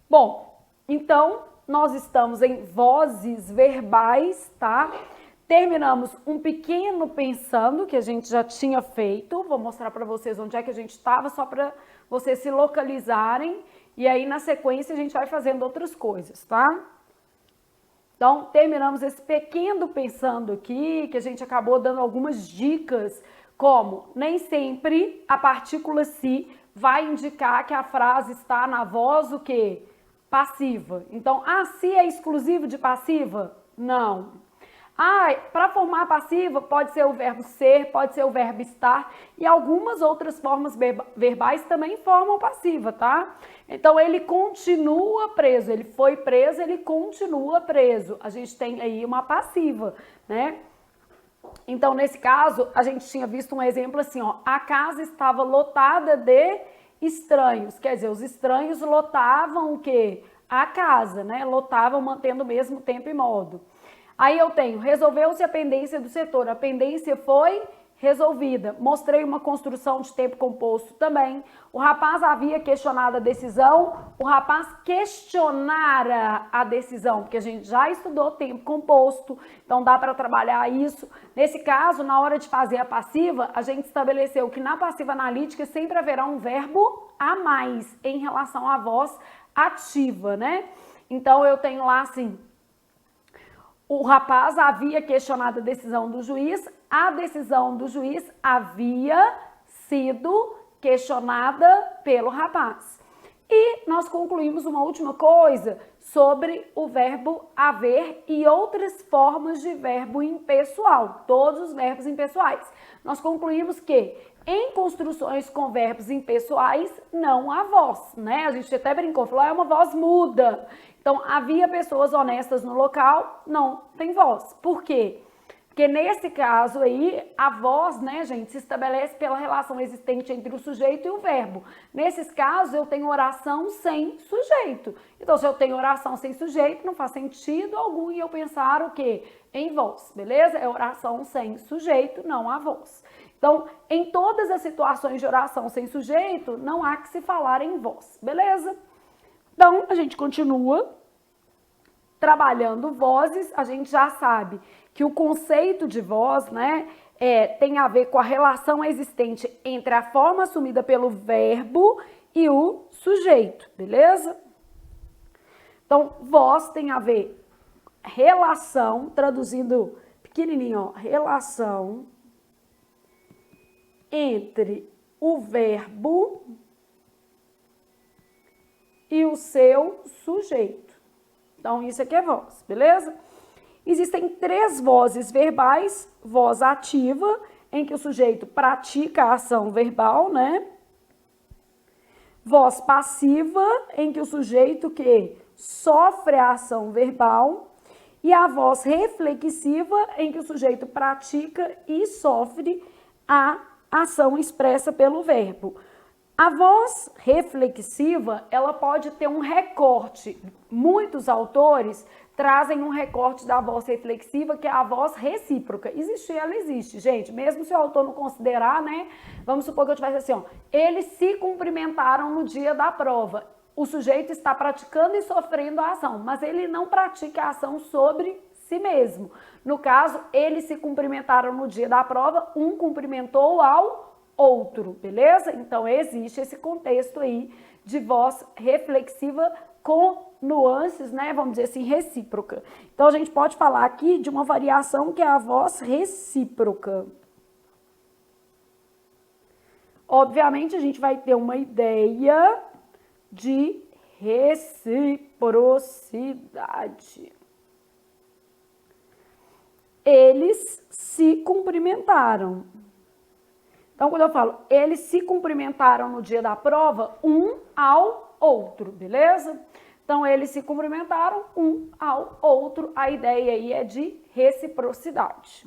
Bom, então nós estamos em vozes verbais, tá? Terminamos um pequeno pensando que a gente já tinha feito. Vou mostrar para vocês onde é que a gente estava, só para vocês se localizarem. E aí, na sequência, a gente vai fazendo outras coisas, tá? Então, terminamos esse pequeno pensando aqui, que a gente acabou dando algumas dicas, como nem sempre a partícula se vai indicar que a frase está na voz o quê? Passiva. Então, se é exclusivo de passiva? Não. Para formar passiva pode ser o verbo ser, pode ser o verbo estar e algumas outras formas verbais também formam passiva, tá? Então ele continua preso, ele foi preso, ele continua preso. A gente tem aí uma passiva, né? Então nesse caso a gente tinha visto um exemplo assim, ó, a casa estava lotada de estranhos, quer dizer, os estranhos lotavam o quê? A casa, né? Lotavam mantendo o mesmo tempo e modo. Aí eu tenho, resolveu-se a pendência do setor, a pendência foi resolvida. Mostrei uma construção de tempo composto também. O rapaz havia questionado a decisão, o rapaz questionara a decisão, porque a gente já estudou tempo composto, então dá para trabalhar isso. Nesse caso, na hora de fazer a passiva, a gente estabeleceu que na passiva analítica sempre haverá um verbo a mais em relação à voz ativa, né? Então eu tenho lá assim, o rapaz havia questionado a decisão do juiz, a decisão do juiz havia sido questionada pelo rapaz. E nós concluímos uma última coisa sobre o verbo haver e outras formas de verbo impessoal, todos os verbos impessoais. Nós concluímos que em construções com verbos impessoais não há voz, né? A gente até brincou, falou, é uma voz muda. Então, havia pessoas honestas no local, não tem voz. Por quê? Porque nesse caso aí, a voz, né, gente, se estabelece pela relação existente entre o sujeito e o verbo. Nesses casos, eu tenho oração sem sujeito. Então, se eu tenho oração sem sujeito, não faz sentido algum e eu pensar o quê? Em voz, beleza? É oração sem sujeito, não há voz. Então, em todas as situações de oração sem sujeito, não há que se falar em voz, beleza? Então, a gente continua trabalhando vozes, a gente já sabe que o conceito de voz, né, tem a ver com a relação existente entre a forma assumida pelo verbo e o sujeito, beleza? Então, voz tem a ver relação, traduzindo pequenininho, ó, relação entre o verbo e o seu sujeito. Então, isso aqui é voz, beleza? Existem 3 vozes verbais, voz ativa, em que o sujeito pratica a ação verbal, né? Voz passiva, em que o sujeito que sofre a ação verbal. E a voz reflexiva, em que o sujeito pratica e sofre a ação expressa pelo verbo. A voz reflexiva, ela pode ter um recorte. Muitos autores trazem um recorte da voz reflexiva, que é a voz recíproca. Existir, ela existe, gente. Mesmo se o autor não considerar, né? Vamos supor que eu tivesse assim, ó. Eles se cumprimentaram no dia da prova. O sujeito está praticando e sofrendo a ação, mas ele não pratica a ação sobre si mesmo. No caso, eles se cumprimentaram no dia da prova, um cumprimentou ao outro, beleza? Então, existe esse contexto aí de voz reflexiva com nuances, né? Vamos dizer assim, recíproca. Então, a gente pode falar aqui de uma variação que é a voz recíproca. Obviamente, a gente vai ter uma ideia de reciprocidade. Eles se cumprimentaram. Então, quando eu falo, eles se cumprimentaram no dia da prova, um ao outro, beleza? Então, eles se cumprimentaram um ao outro. A ideia aí é de reciprocidade.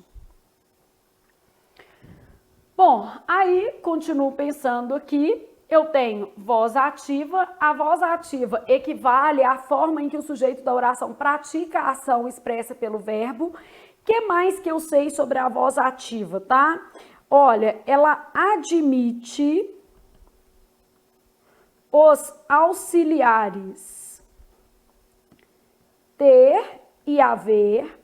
Bom, aí, continuo pensando aqui, eu tenho voz ativa. A voz ativa equivale à forma em que o sujeito da oração pratica a ação expressa pelo verbo. O que mais que eu sei sobre a voz ativa, tá? Olha, ela admite os auxiliares ter e haver,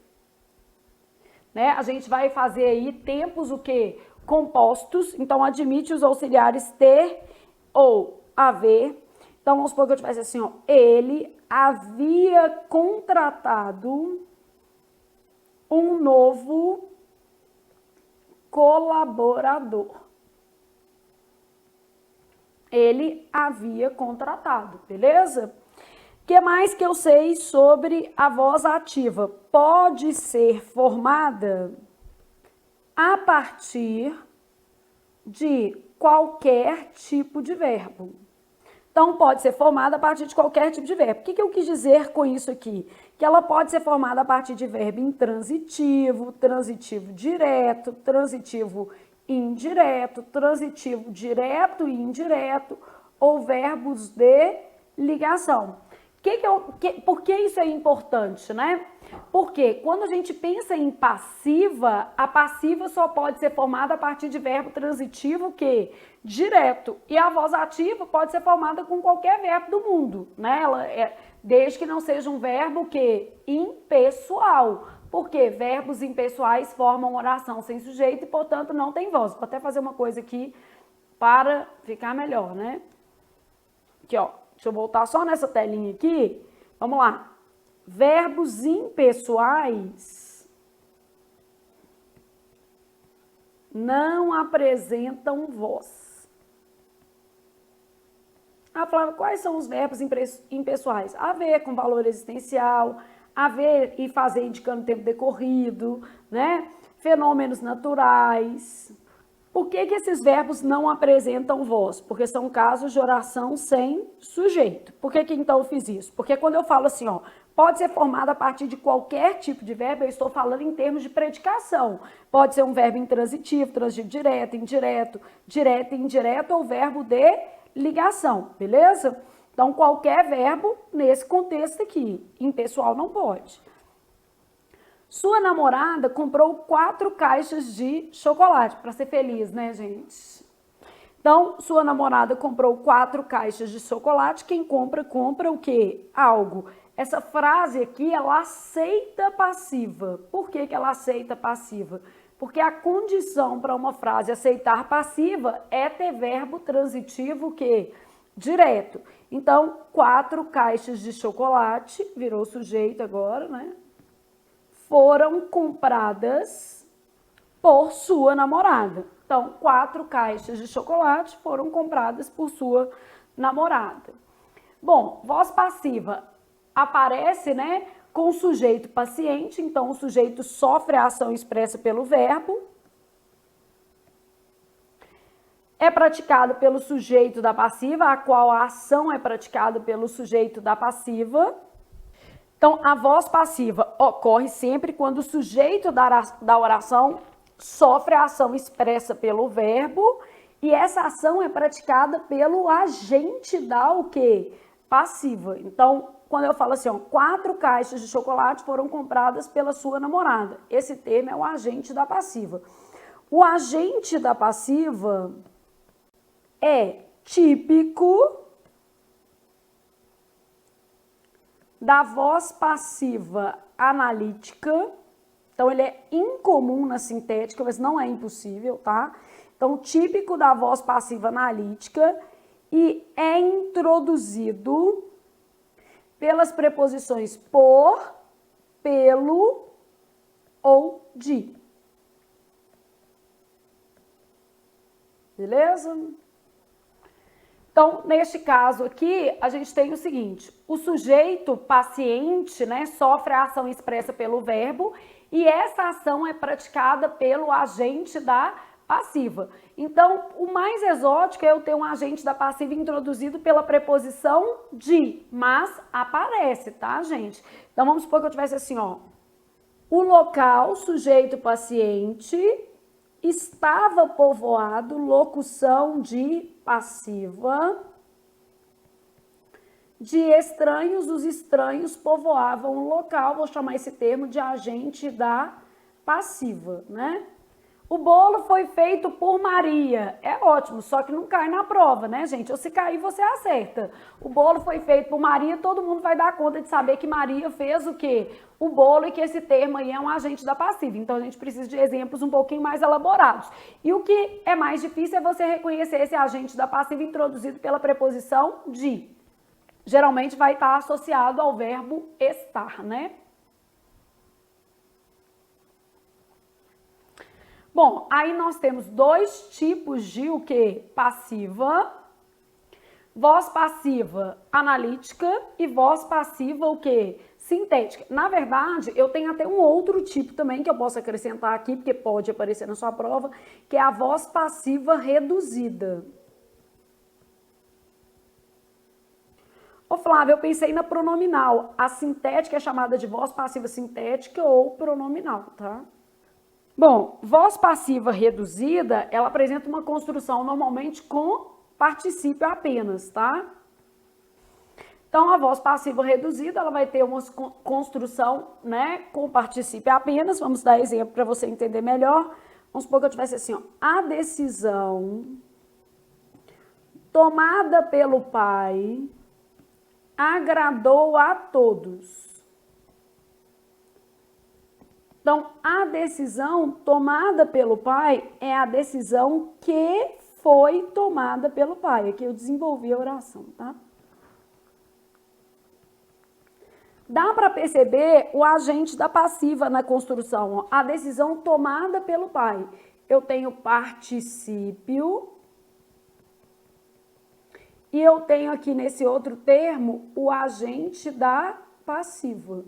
né? A gente vai fazer aí tempos o quê? Compostos, então admite os auxiliares ter ou haver. Então vamos supor que eu tivesse assim, ó, ele havia contratado um novo colaborador. Ele havia contratado, beleza? O que mais que eu sei sobre a voz ativa? Pode ser formada a partir de qualquer tipo de verbo. Então, pode ser formada a partir de qualquer tipo de verbo. O que eu quis dizer com isso aqui? Que ela pode ser formada a partir de verbo intransitivo, transitivo direto, transitivo indireto, transitivo direto e indireto, ou verbos de ligação. Por que isso é importante, né? Porque quando a gente pensa em passiva, a passiva só pode ser formada a partir de verbo transitivo que direto, e a voz ativa pode ser formada com qualquer verbo do mundo, né? Desde que não seja um verbo que impessoal, porque verbos impessoais formam oração sem sujeito e, portanto, não tem voz. Vou até fazer uma coisa aqui para ficar melhor, né? Aqui, ó. Deixa eu voltar só nessa telinha aqui. Vamos lá. Verbos impessoais não apresentam voz. Ah, Flávia, quais são os verbos impessoais? Haver com valor existencial, haver e fazer indicando tempo decorrido, né? Fenômenos naturais. Por que esses verbos não apresentam voz? Porque são casos de oração sem sujeito. Por que então eu fiz isso? Porque quando eu falo assim, ó, pode ser formado a partir de qualquer tipo de verbo, eu estou falando em termos de predicação. Pode ser um verbo intransitivo, transitivo direto, indireto, direto e indireto, ou verbo de ligação, beleza? Então, qualquer verbo nesse contexto aqui. Impessoal não pode. Sua namorada comprou 4 caixas de chocolate, para ser feliz, né, gente? Então, sua namorada comprou 4 caixas de chocolate. Quem compra, compra o quê? Algo. Essa frase aqui, ela aceita passiva. Por que ela aceita passiva? Porque a condição para uma frase aceitar passiva é ter verbo transitivo que direto. Então, 4 caixas de chocolate, virou sujeito agora, né? Foram compradas por sua namorada. Então, 4 caixas de chocolate foram compradas por sua namorada. Bom, voz passiva aparece, né, com o sujeito paciente, então o sujeito sofre a ação expressa pelo verbo. É praticado pelo sujeito da passiva, a qual a ação é praticada pelo sujeito da passiva. Então, a voz passiva ocorre sempre quando o sujeito da oração sofre a ação expressa pelo verbo e essa ação é praticada pelo agente da o quê? Passiva. Então, quando eu falo assim, ó, 4 caixas de chocolate foram compradas pela sua namorada. Esse termo é o agente da passiva. O agente da passiva é típico da voz passiva analítica. Então, ele é incomum na sintética, mas não é impossível, tá? Então, típico da voz passiva analítica e é introduzido pelas preposições por, pelo ou de. Beleza? Então, neste caso aqui, a gente tem o seguinte, o sujeito paciente, né, sofre a ação expressa pelo verbo e essa ação é praticada pelo agente da passiva. Então, o mais exótico é eu ter um agente da passiva introduzido pela preposição de, mas aparece, tá, gente? Então, vamos supor que eu tivesse assim, ó, o local, sujeito paciente, estava povoado, locução de passiva, de estranhos, os estranhos povoavam o local, vou chamar esse termo de agente da passiva, né? O bolo foi feito por Maria. É ótimo, só que não cai na prova, né, gente? Ou se cair, você acerta. O bolo foi feito por Maria, todo mundo vai dar conta de saber que Maria fez o quê? O bolo, e que esse termo aí é um agente da passiva. Então, a gente precisa de exemplos um pouquinho mais elaborados. E o que é mais difícil é você reconhecer esse agente da passiva introduzido pela preposição de. Geralmente vai estar associado ao verbo estar, né? Bom, aí nós temos dois tipos de o quê? Passiva. Voz passiva analítica e voz passiva o quê? Sintética. Na verdade, eu tenho até um outro tipo também que eu posso acrescentar aqui, porque pode aparecer na sua prova, que é a voz passiva reduzida. Ô Flávia, eu pensei na pronominal. A sintética é chamada de voz passiva sintética ou pronominal, tá? Bom, voz passiva reduzida, ela apresenta uma construção normalmente com particípio apenas, tá? Então, a voz passiva reduzida, ela vai ter uma construção, né, com particípio apenas. Vamos dar exemplo para você entender melhor. Vamos supor que eu tivesse assim, ó, a decisão tomada pelo pai agradou a todos. Então, a decisão tomada pelo pai é a decisão que foi tomada pelo pai. Aqui eu desenvolvi a oração, tá? Dá para perceber o agente da passiva na construção, ó, a decisão tomada pelo pai. Eu tenho particípio e eu tenho aqui nesse outro termo o agente da passiva.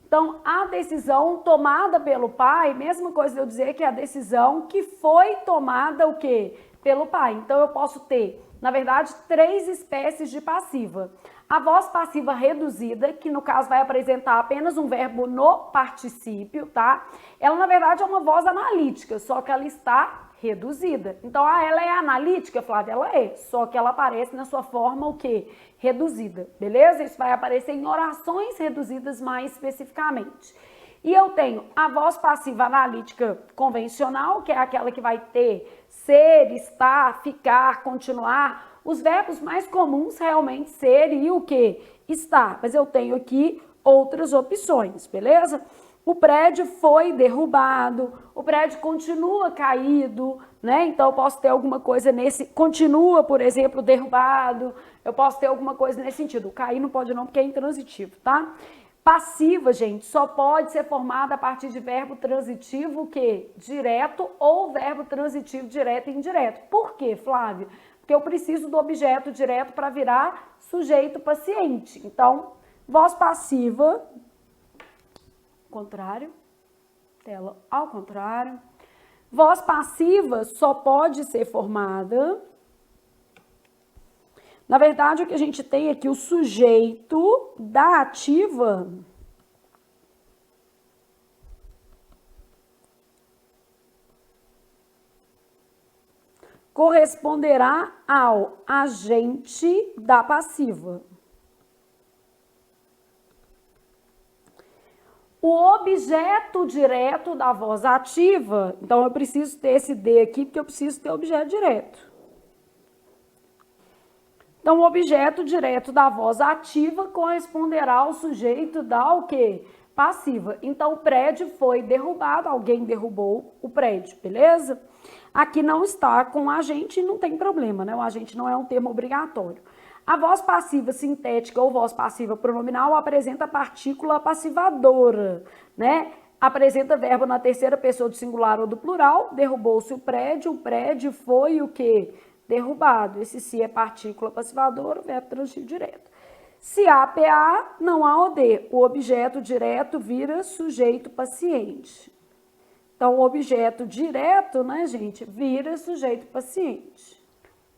Então, a decisão tomada pelo pai, mesma coisa de eu dizer que é a decisão que foi tomada o quê? Pelo pai. Então, eu posso ter, na verdade, três espécies de passiva. A voz passiva reduzida, que no caso vai apresentar apenas um verbo no particípio, tá? Ela, na verdade, é uma voz analítica, só que ela está reduzida. Então, ela é analítica, Flávia? Ela é, só que ela aparece na sua forma o quê? Reduzida, beleza? Isso vai aparecer em orações reduzidas mais especificamente. E eu tenho a voz passiva analítica convencional, que é aquela que vai ter ser, estar, ficar, continuar. Os verbos mais comuns realmente ser e o quê? Estar. Mas eu tenho aqui outras opções, beleza? O prédio foi derrubado, o prédio continua caído, né? Então eu posso ter alguma coisa nesse, continua, por exemplo, derrubado, eu posso ter alguma coisa nesse sentido. O cair não pode não, porque é intransitivo, tá? Passiva, gente, só pode ser formada a partir de verbo transitivo, o quê? Direto ou verbo transitivo direto e indireto. Por quê, Flávio? Porque eu preciso do objeto direto para virar sujeito paciente. Então, voz passiva, contrário, tela ao contrário. Voz passiva só pode ser formada. Na verdade, o que a gente tem aqui, o sujeito da ativa corresponderá ao agente da passiva. O objeto direto da voz ativa, então eu preciso ter esse D aqui, porque eu preciso ter objeto direto. Então, o objeto direto da voz ativa corresponderá ao sujeito da o quê? Passiva. Então, o prédio foi derrubado, alguém derrubou o prédio, beleza? Aqui não está com agente e não tem problema, né? O agente não é um termo obrigatório. A voz passiva sintética ou voz passiva pronominal apresenta a partícula passivadora, né? Apresenta verbo na terceira pessoa do singular ou do plural, derrubou-se o prédio foi o quê? Derrubado. Esse se é partícula passivadora, verbo transitivo direto. Se há PA, não há OD. O objeto direto vira sujeito paciente. Então, o objeto direto, né, gente, vira sujeito paciente.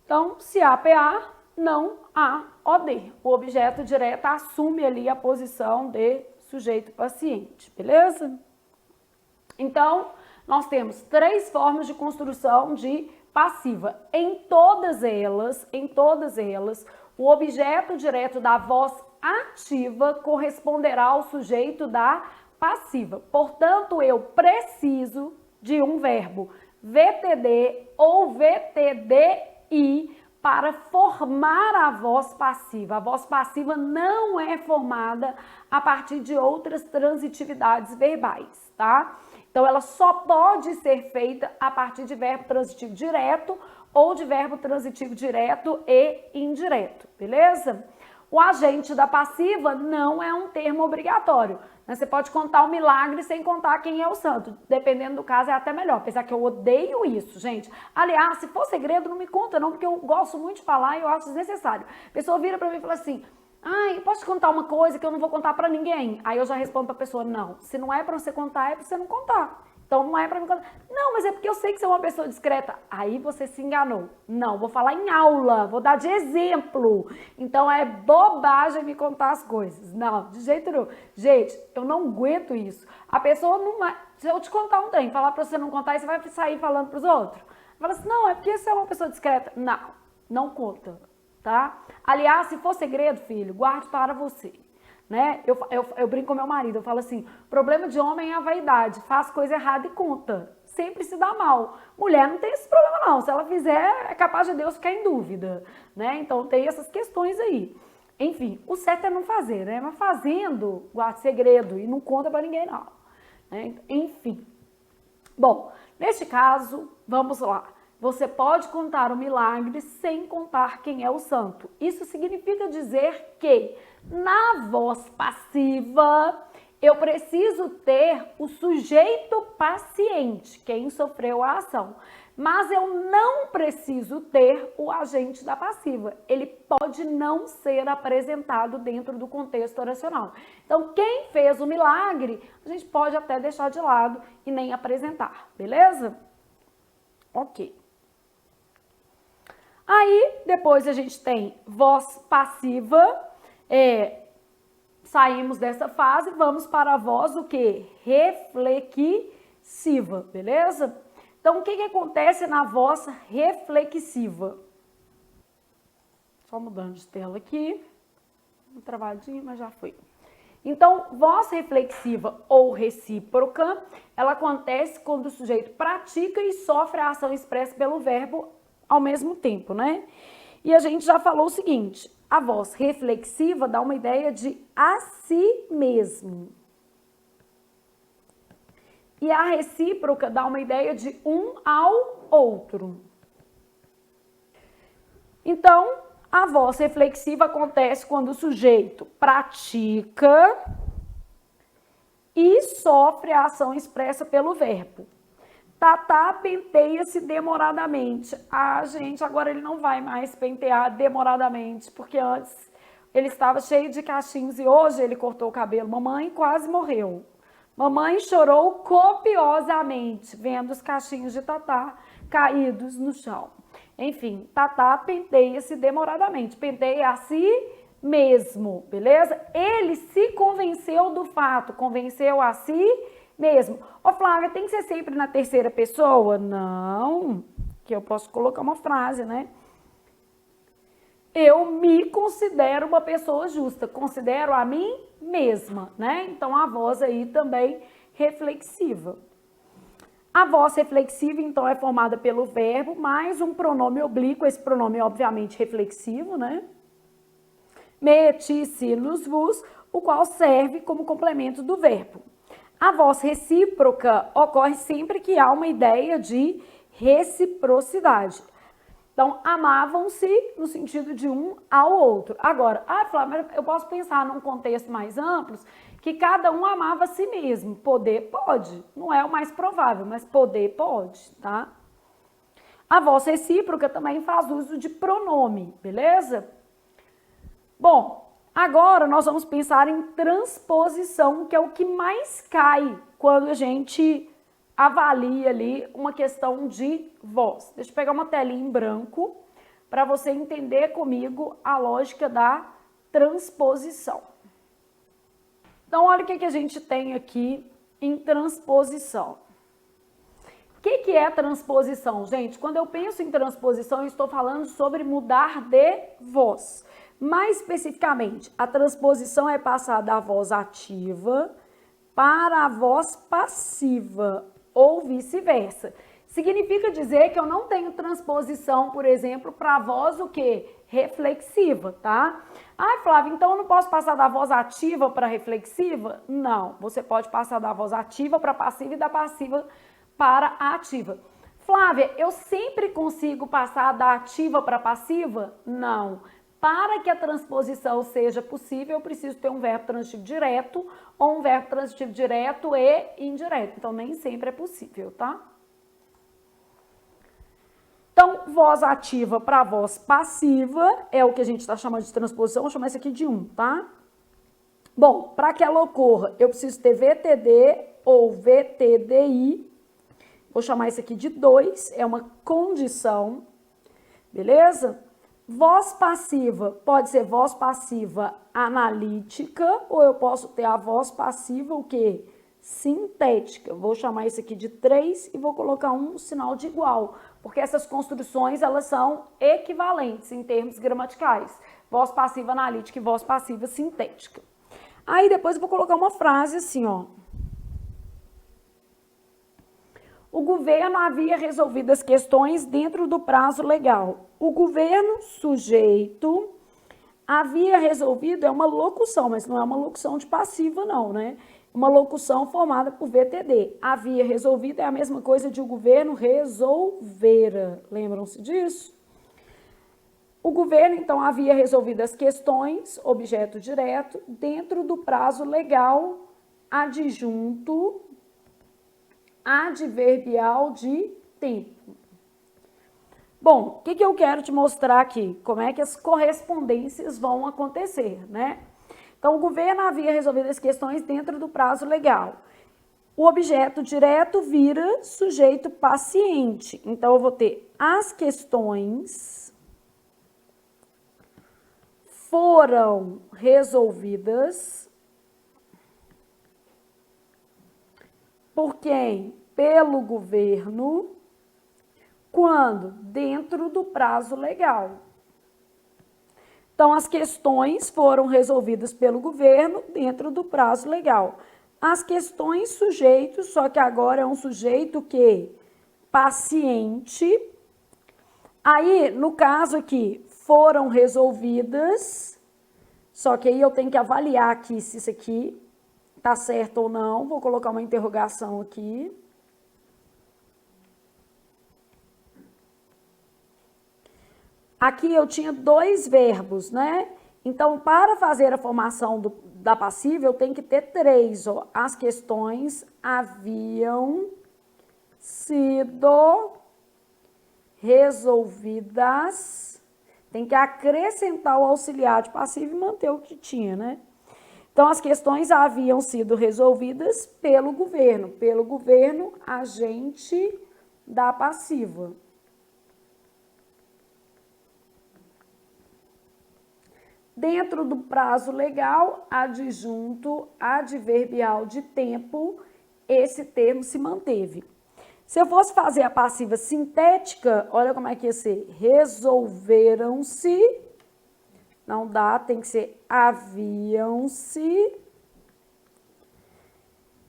Então, se há PA, não há OD. O objeto direto assume ali a posição de sujeito paciente, beleza? Então, nós temos três formas de construção de passiva. Em todas elas, o objeto direto da voz ativa corresponderá ao sujeito da passiva. Portanto, eu preciso de um verbo VTD ou VTDI para formar a voz passiva. A voz passiva não é formada a partir de outras transitividades verbais, tá? Então, ela só pode ser feita a partir de verbo transitivo direto ou de verbo transitivo direto e indireto, beleza? O agente da passiva não é um termo obrigatório. Você pode contar um milagre sem contar quem é o santo. Dependendo do caso, é até melhor. Apesar que eu odeio isso, gente. Aliás, se for segredo, não me conta não, porque eu gosto muito de falar e eu acho desnecessário. A pessoa vira pra mim e fala assim, ai, posso te contar uma coisa que eu não vou contar pra ninguém? Aí eu já respondo pra pessoa, não. Se não é pra você contar, é pra você não contar. Então não é pra me contar. Não, mas é porque eu sei que você é uma pessoa discreta. Aí você se enganou. Não, vou falar em aula, vou dar de exemplo. Então é bobagem me contar as coisas. Não, de jeito nenhum. Gente, eu não aguento isso. A pessoa não vai... Se eu te contar um trem, falar pra você não contar, você vai sair falando pros outros. Fala assim, não, é porque você é uma pessoa discreta. Não, não conta, tá? Aliás, se for segredo, filho, guarde para você. Né? Eu brinco com meu marido, eu falo assim, problema de homem é a vaidade, faz coisa errada e conta, sempre se dá mal. Mulher não tem esse problema não, se ela fizer é capaz de Deus ficar em dúvida, né? Então tem essas questões aí. Enfim, o certo é não fazer, né? Mas fazendo, guarda segredo e não conta pra ninguém não. Né? Enfim. Bom, neste caso, vamos lá. Você pode contar o milagre sem contar quem é o santo. Isso significa dizer que na voz passiva eu preciso ter o sujeito paciente, quem sofreu a ação. Mas eu não preciso ter o agente da passiva. Ele pode não ser apresentado dentro do contexto oracional. Então, quem fez o milagre, a gente pode até deixar de lado e nem apresentar, beleza? Ok. Aí, depois a gente tem voz passiva, saímos dessa fase, vamos para a voz o quê? Reflexiva, beleza? Então, o que acontece na voz reflexiva? Só mudando de tela aqui, uma travadinha, mas já foi. Então, voz reflexiva ou recíproca, ela acontece quando o sujeito pratica e sofre a ação expressa pelo verbo ao mesmo tempo, né? E a gente já falou o seguinte, a voz reflexiva dá uma ideia de a si mesmo. E a recíproca dá uma ideia de um ao outro. Então, a voz reflexiva acontece quando o sujeito pratica e sofre a ação expressa pelo verbo. Tatá penteia-se demoradamente. Ah, gente, agora ele não vai mais pentear demoradamente, porque antes ele estava cheio de cachinhos e hoje ele cortou o cabelo. Mamãe quase morreu. Mamãe chorou copiosamente, vendo os cachinhos de Tatá caídos no chão. Enfim, Tatá penteia-se demoradamente, penteia a si mesmo, beleza? Ele se convenceu do fato, convenceu a si mesmo. Ô Flávia, tem que ser sempre na terceira pessoa? Não, que eu posso colocar uma frase, né? Eu me considero uma pessoa justa, considero a mim mesma, né? Então, a voz aí também reflexiva. A voz reflexiva, então, é formada pelo verbo mais um pronome oblíquo, esse pronome obviamente reflexivo, né? Me, ti, si, nos, vos, o qual serve como complemento do verbo. A voz recíproca ocorre sempre que há uma ideia de reciprocidade. Então, amavam-se no sentido de um ao outro. Agora, Flávia, eu posso pensar num contexto mais amplo que cada um amava a si mesmo. Poder pode, não é o mais provável, mas poder pode, tá? A voz recíproca também faz uso de pronome, beleza? Bom, agora nós vamos pensar em transposição, que é o que mais cai quando a gente avalia ali uma questão de voz. Deixa eu pegar uma telinha em branco para você entender comigo a lógica da transposição. Então, olha o que a gente tem aqui em transposição. O que é transposição, gente? Quando eu penso em transposição, eu estou falando sobre mudar de voz. Mais especificamente, a transposição é passar da voz ativa para a voz passiva. ou vice-versa. Significa dizer que eu não tenho transposição, por exemplo, para a voz o quê? Reflexiva, tá? Ah, Flávia, então eu não posso passar da voz ativa para reflexiva? Não, você pode passar da voz ativa para passiva e da passiva para a ativa. Flávia, eu sempre consigo passar da ativa para passiva? Não. Para que a transposição seja possível, eu preciso ter um verbo transitivo direto ou um verbo transitivo direto e indireto. Então, nem sempre é possível, tá? Então, voz ativa para voz passiva é o que a gente está chamando de transposição. Vou chamar isso aqui de 1, tá? Bom, para que ela ocorra, eu preciso ter VTD ou VTDI. Vou chamar isso aqui de 2, é uma condição, beleza? Voz passiva pode ser voz passiva analítica ou eu posso ter a voz passiva o quê? Sintética. Vou chamar isso aqui de 3 e vou colocar um sinal de igual, porque essas construções elas são equivalentes em termos gramaticais. Voz passiva analítica e voz passiva sintética. Aí depois eu vou colocar uma frase assim, ó. O governo havia resolvido as questões dentro do prazo legal. O governo sujeito havia resolvido é uma locução, mas não é uma locução de passiva não, né? Uma locução formada por VTD. Havia resolvido é a mesma coisa de o governo resolvera. Lembram-se disso? O governo, então, havia resolvido as questões, objeto direto, dentro do prazo legal, adjunto, adverbial de tempo. Bom, o que eu quero te mostrar aqui? Como é que as correspondências vão acontecer, né? Então, o governo havia resolvido as questões dentro do prazo legal. O objeto direto vira sujeito paciente. Então, eu vou ter as questões foram resolvidas por quem? Pelo governo, quando? Dentro do prazo legal. Então, as questões foram resolvidas pelo governo dentro do prazo legal. As questões sujeitos, só que agora é um sujeito que? Paciente. Aí, no caso aqui, foram resolvidas, só que aí eu tenho que avaliar aqui se isso aqui tá certo ou não. Vou colocar uma interrogação aqui. Aqui eu tinha 2 verbos, né? Então, para fazer a formação da passiva, eu tenho que ter 3. Ó. As questões haviam sido resolvidas. Tem que acrescentar o auxiliar de passivo e manter o que tinha, né? Então, as questões haviam sido resolvidas pelo governo, agente da passiva. Dentro do prazo legal, adjunto, adverbial de tempo, esse termo se manteve. Se eu fosse fazer a passiva sintética, olha como é que ia ser. Resolveram-se, não dá, tem que ser haviam-se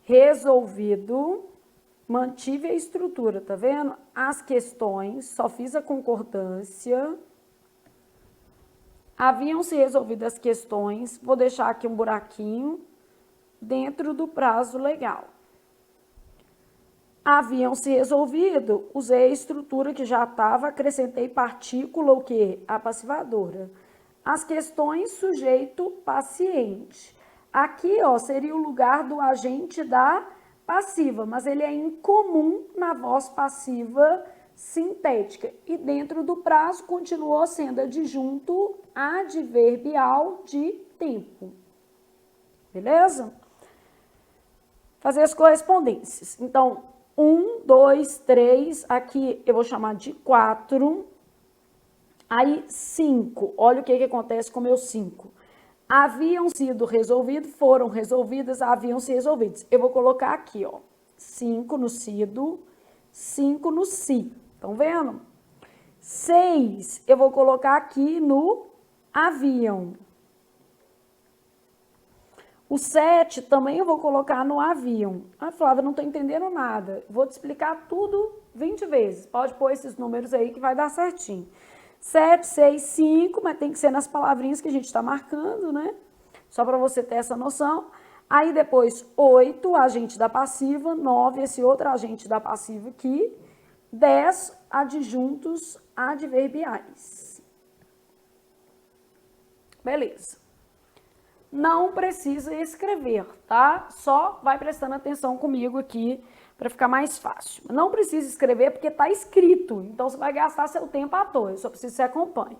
resolvido, mantive a estrutura, tá vendo? As questões, só fiz a concordância. Haviam-se resolvido as questões, vou deixar aqui um buraquinho, dentro do prazo legal. Haviam-se resolvido, usei a estrutura que já estava, acrescentei partícula, o quê? A passivadora. As questões, sujeito, paciente. Aqui, ó, seria o lugar do agente da passiva, mas ele é incomum na voz passiva sintética. E dentro do prazo, continuou sendo adjunto adverbial de tempo. Beleza? Fazer as correspondências. Então, 1, 2, 3, aqui eu vou chamar de 4. Aí, 5. Olha o que acontece com o meu 5. Haviam sido resolvidos, foram resolvidas, haviam se resolvidos. Eu vou colocar aqui, ó, 5 no sido, 5 no si. Estão vendo? 6, eu vou colocar aqui no haviam. O 7 também eu vou colocar no haviam. Ah, Flávia, não estou entendendo nada. Vou te explicar tudo 20 vezes. Pode pôr esses números aí que vai dar certinho. 7, 6, 5, mas tem que ser nas palavrinhas que a gente está marcando, né? Só para você ter essa noção. Aí depois 8, agente da passiva. 9, esse outro agente da passiva aqui. 10, adjuntos adverbiais. Beleza. Não precisa escrever, tá? Só vai prestando atenção comigo aqui para ficar mais fácil. Não precisa escrever porque está escrito, então você vai gastar seu tempo à toa, eu só preciso que você acompanhe.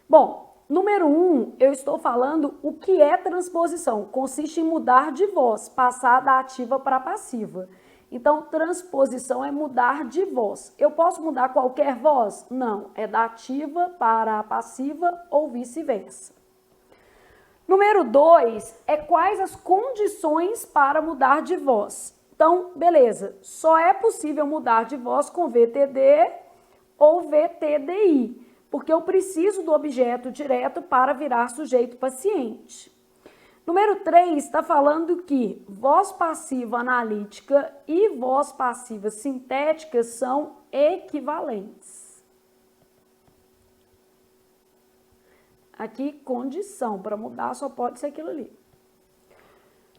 Bom, número 1, eu estou falando o que é transposição. Consiste em mudar de voz, passar da ativa para a passiva. Então, transposição é mudar de voz. Eu posso mudar qualquer voz? Não, é da ativa para a passiva ou vice-versa. Número 2 é quais as condições para mudar de voz. Então, beleza, só é possível mudar de voz com VTD ou VTDI, porque eu preciso do objeto direto para virar sujeito paciente. Número 3 está falando que voz passiva analítica e voz passiva sintética são equivalentes. Aqui, condição, para mudar só pode ser aquilo ali.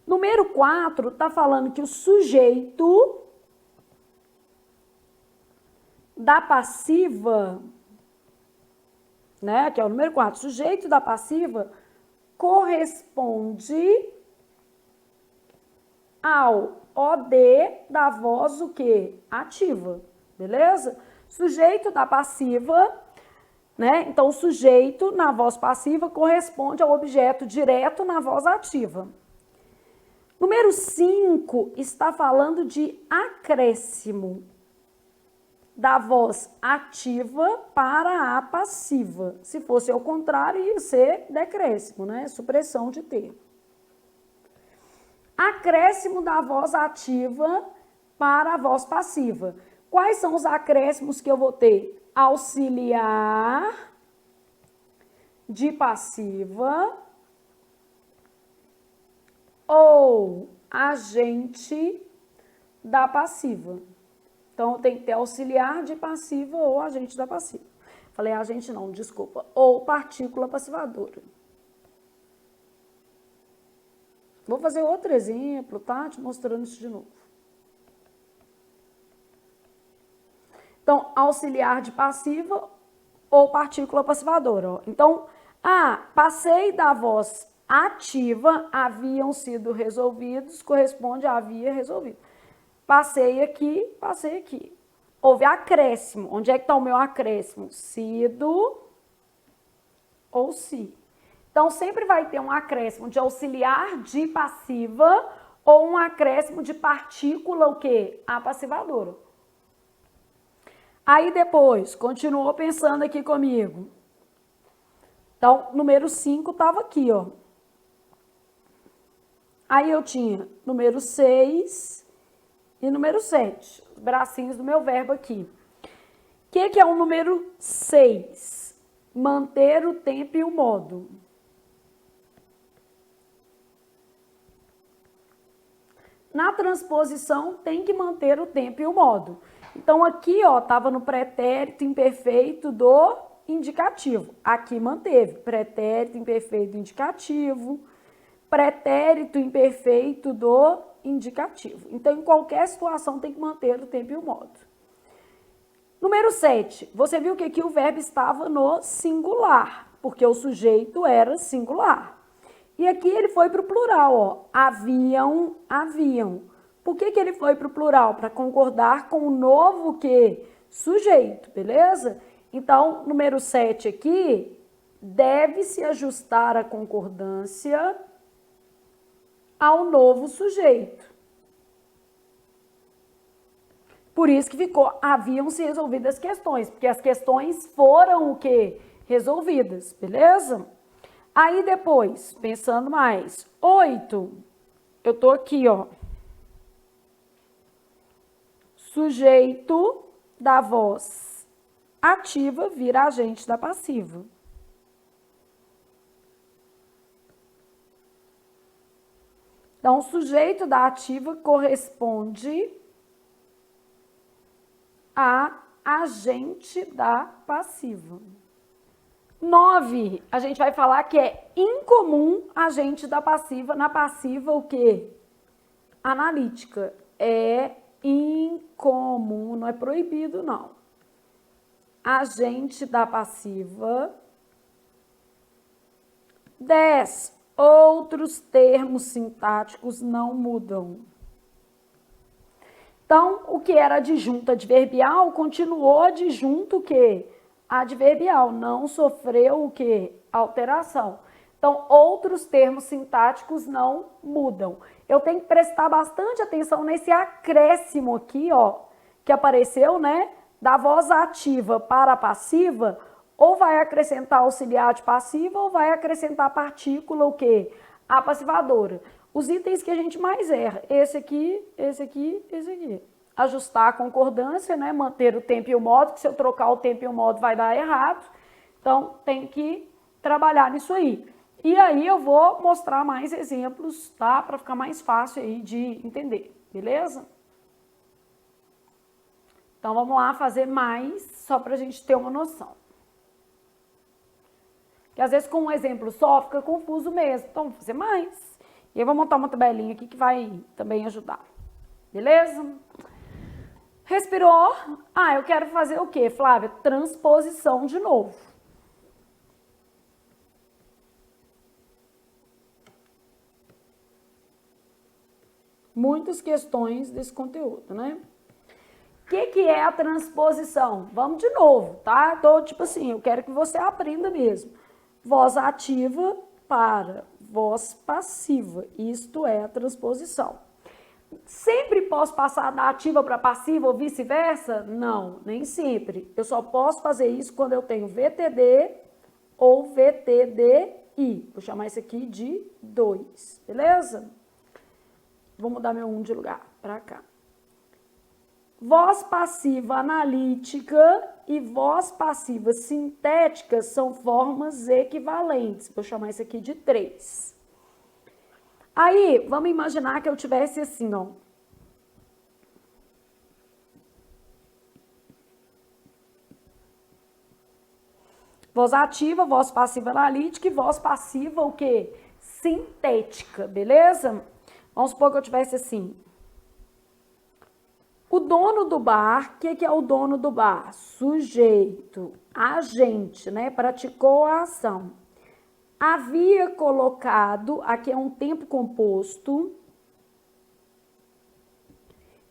Número 4 está falando que o sujeito da passiva, né, que é o número 4, sujeito da passiva corresponde ao OD da voz o quê? Ativa, beleza? Sujeito da passiva, né? Então, o sujeito na voz passiva corresponde ao objeto direto na voz ativa. Número 5 está falando de acréscimo da voz ativa para a passiva. Se fosse ao contrário, ia ser decréscimo, né? Supressão de termo. Acréscimo da voz ativa para a voz passiva. Quais são os acréscimos que eu vou ter? Auxiliar de passiva ou agente da passiva. Então, tem que ter auxiliar de passiva ou agente da passiva. Falei agente não, desculpa. Ou partícula passivadora. Vou fazer outro exemplo, tá? Te mostrando isso de novo. Então, auxiliar de passiva ou partícula passivadora. Ó. Então, passei da voz ativa, haviam sido resolvidos, corresponde a havia resolvido. Passei aqui, passei aqui. Houve acréscimo. Onde é que está o meu acréscimo? Sido ou si. Então, sempre vai ter um acréscimo de auxiliar de passiva ou um acréscimo de partícula, o quê? Apassivadora. Aí depois, continuou pensando aqui comigo. Então, número 5 estava aqui, ó. Aí eu tinha número 6 e número 7, os bracinhos do meu verbo aqui. O que é o número 6? Manter o tempo e o modo. Na transposição, tem que manter o tempo e o modo. Então, aqui, ó, estava no pretérito imperfeito do indicativo. Aqui manteve pretérito imperfeito indicativo, pretérito imperfeito do indicativo. Então, em qualquer situação, tem que manter o tempo e o modo. Número 7. Você viu que aqui o verbo estava no singular, porque o sujeito era singular. E aqui ele foi para o plural, ó. Haviam, haviam. Por que ele foi para o plural? Para concordar com o novo que? Sujeito, beleza? Então, número 7 aqui, deve-se ajustar a concordância ao novo sujeito. Por isso que ficou, haviam se resolvido as questões, porque as questões foram o quê? Resolvidas, beleza? Aí depois, pensando mais, 8, eu tô aqui, ó. Sujeito da voz ativa vira agente da passiva. Então, o sujeito da ativa corresponde a agente da passiva. 9, a gente vai falar que é incomum agente da passiva. Na passiva, o quê? Analítica. É incomum, não é proibido, não. Agente da passiva. 10, outros termos sintáticos não mudam. Então, o que era adjunto adverbial continuou adjunto o quê? Adverbial, não sofreu o quê? Alteração. Então, outros termos sintáticos não mudam. Eu tenho que prestar bastante atenção nesse acréscimo aqui, ó, que apareceu, né? Da voz ativa para a passiva, ou vai acrescentar auxiliar de passiva, ou vai acrescentar partícula, o quê? A passivadora. Os itens que a gente mais erra, esse aqui, esse aqui, esse aqui. Ajustar a concordância, né? Manter o tempo e o modo, que se eu trocar o tempo e o modo vai dar errado. Então, tem que trabalhar nisso aí. E aí eu vou mostrar mais exemplos, tá? Para ficar mais fácil aí de entender, beleza? Então, vamos lá fazer mais, só para a gente ter uma noção. Porque às vezes com um exemplo só fica confuso mesmo. Então, vou fazer mais. E eu vou montar uma tabelinha aqui que vai também ajudar. Beleza? Respirou? Ah, eu quero fazer o quê, Flávia? Transposição de novo. Muitas questões desse conteúdo, né? O que é a transposição? Vamos de novo, tá? Então, tipo assim, eu quero que você aprenda mesmo. Voz ativa para voz passiva. Isto é a transposição. Sempre posso passar da ativa para passiva ou vice-versa? Não, nem sempre. Eu só posso fazer isso quando eu tenho VTD ou VTDI. Vou chamar isso aqui de 2, beleza? Vou mudar meu 1 de lugar para cá. Voz passiva analítica e voz passiva sintética são formas equivalentes. Vou chamar isso aqui de 3. Aí, vamos imaginar que eu tivesse assim, ó. Voz ativa, voz passiva analítica e voz passiva o quê? Sintética, beleza? Vamos supor que eu tivesse assim. O dono do bar, o que é o dono do bar? Sujeito, agente, né? Praticou a ação. Havia colocado, aqui é um tempo composto.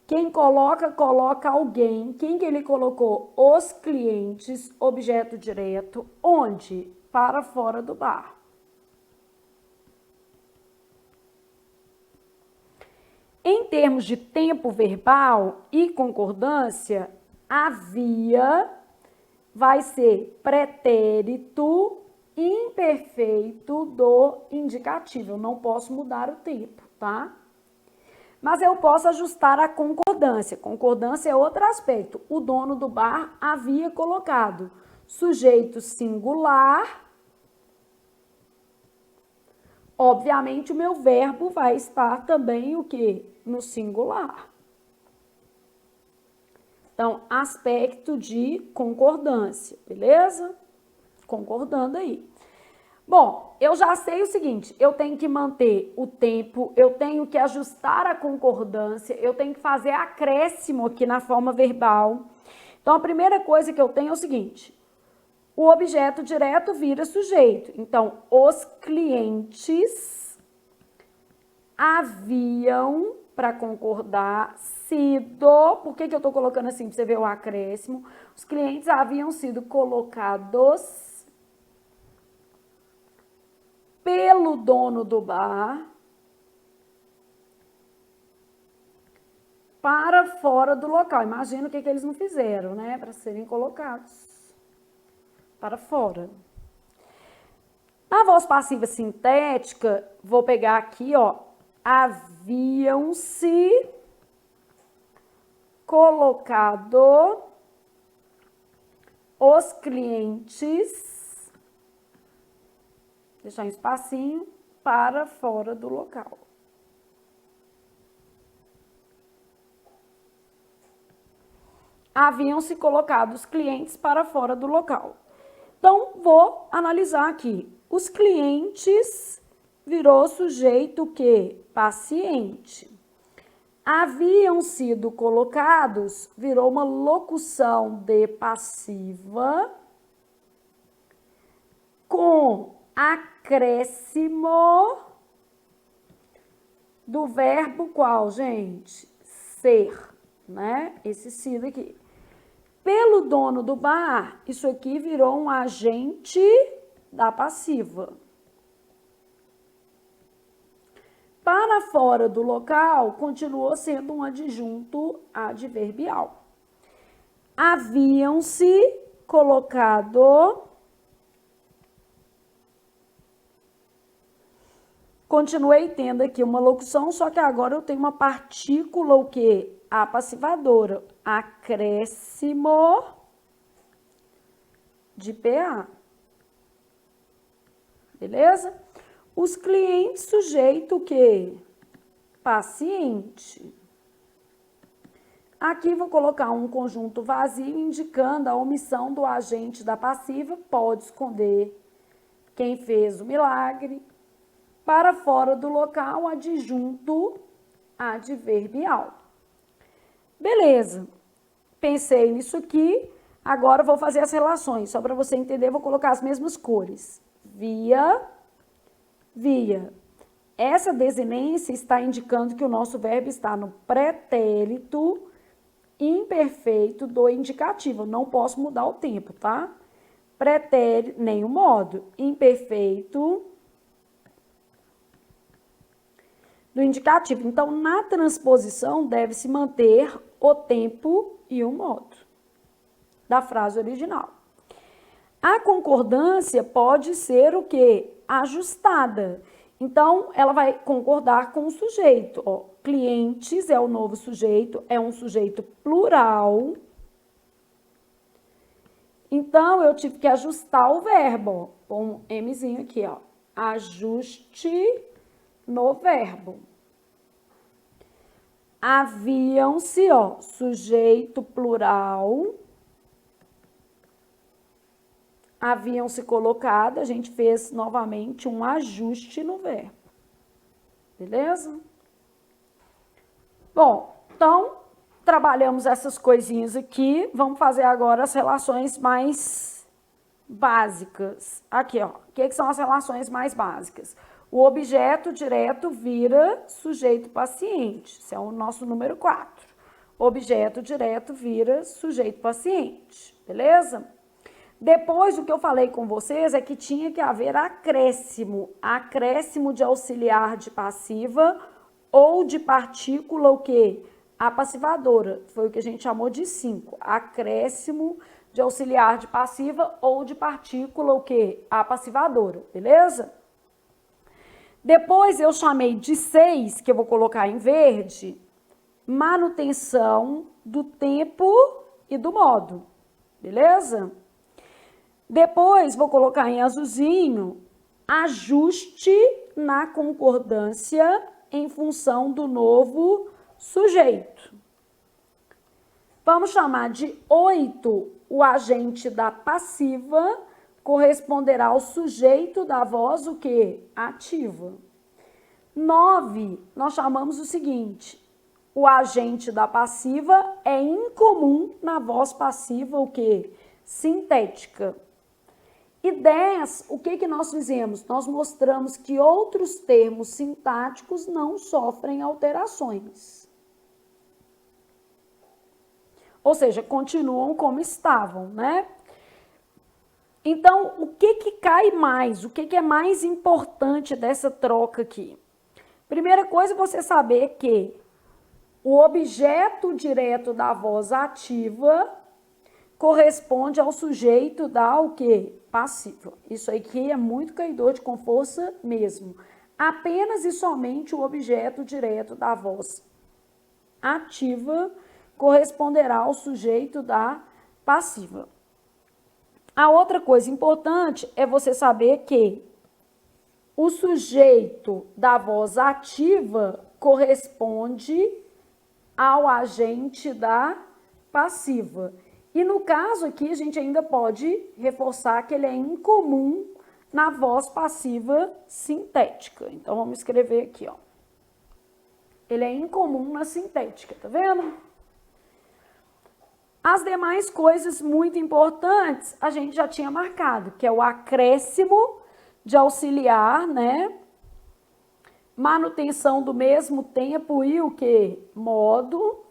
Quem coloca, coloca alguém. Quem que ele colocou? Os clientes, objeto direto. Onde? Para fora do bar. Em termos de tempo verbal e concordância, havia vai ser pretérito imperfeito do indicativo. Eu não posso mudar o tempo, tá? Mas eu posso ajustar a concordância. Concordância é outro aspecto. O dono do bar havia colocado sujeito singular. Obviamente, o meu verbo vai estar também o quê? No singular. Então, aspecto de concordância, beleza? Concordando aí. Bom, eu já sei o seguinte, eu tenho que manter o tempo, eu tenho que ajustar a concordância, eu tenho que fazer acréscimo aqui na forma verbal. Então, a primeira coisa que eu tenho é o seguinte, o objeto direto vira sujeito. Então, os clientes haviam, para concordar, sido... Por que eu estou colocando assim, para você ver o acréscimo? Os clientes haviam sido colocados pelo dono do bar para fora do local. Imagina o que eles não fizeram, né? Para serem colocados para fora. Na voz passiva sintética, vou pegar aqui, ó. Haviam-se colocado os clientes, deixar um espacinho, para fora do local. haviam-se colocado os clientes para fora do local. Então, vou analisar aqui. Os clientes virou sujeito que? Paciente. Haviam sido colocados, virou uma locução de passiva com acréscimo do verbo qual, gente? Ser, né? Esse se daqui. Pelo dono do bar, isso aqui virou um agente da passiva. Para fora do local, continuou sendo um adjunto adverbial. Haviam-se colocado... Continuei tendo aqui uma locução, só que agora eu tenho uma partícula, o quê? A passivadora. Acréscimo de PA. Beleza? Os clientes, sujeito o quê? Paciente. Aqui vou colocar um conjunto vazio indicando a omissão do agente da passiva, pode esconder quem fez o milagre. Para fora do local, adjunto adverbial. Beleza. Pensei nisso aqui, agora vou fazer as relações. Só para você entender, vou colocar as mesmas cores. Via. Essa desinência está indicando que o nosso verbo está no pretérito imperfeito do indicativo. Eu não posso mudar o tempo, tá? Pretérito, nenhum modo. Imperfeito do indicativo. Então, na transposição, deve-se manter o tempo e o modo da frase original. A concordância pode ser o quê? Ajustada. Então, ela vai concordar com o sujeito. Ó, clientes é o novo sujeito, é um sujeito plural. Então, eu tive que ajustar o verbo. Ó, um Mzinho aqui, ó. Ajuste no verbo. Haviam-se, ó, sujeito plural. Haviam-se colocado, a gente fez novamente um ajuste no verbo. Beleza? Bom, então, trabalhamos essas coisinhas aqui. Vamos fazer agora as relações mais básicas. Aqui, ó. O que são as relações mais básicas? O objeto direto vira sujeito paciente. Esse é o nosso número 4. Objeto direto vira sujeito paciente. Beleza? Depois, o que eu falei com vocês é que tinha que haver acréscimo. Acréscimo de auxiliar de passiva ou de partícula, o quê? A passivadora. Foi o que a gente chamou de 5. Acréscimo de auxiliar de passiva ou de partícula, o quê? A passivadora. Beleza? Depois, eu chamei de 6, que eu vou colocar em verde, manutenção do tempo e do modo. Beleza? Depois, vou colocar em azulzinho, ajuste na concordância em função do novo sujeito. Vamos chamar de 8, o agente da passiva corresponderá ao sujeito da voz, o quê? Ativa. 9, nós chamamos o seguinte, o agente da passiva é incomum na voz passiva, o quê? Sintética. E 10, o que nós fizemos? Nós mostramos que outros termos sintáticos não sofrem alterações. Ou seja, continuam como estavam, né? Então, o que cai mais? O que é mais importante dessa troca aqui? Primeira coisa, você saber que o objeto direto da voz ativa corresponde ao sujeito da o quê? Passiva. Isso aqui é muito caidor de com força mesmo. Apenas e somente o objeto direto da voz ativa corresponderá ao sujeito da passiva. A outra coisa importante é você saber que o sujeito da voz ativa corresponde ao agente da passiva. E no caso aqui, a gente ainda pode reforçar que ele é incomum na voz passiva sintética. Então, vamos escrever aqui, ó. Ele é incomum na sintética, tá vendo? As demais coisas muito importantes, a gente já tinha marcado, que é o acréscimo de auxiliar, né? Manutenção do mesmo tempo e o que? Modo.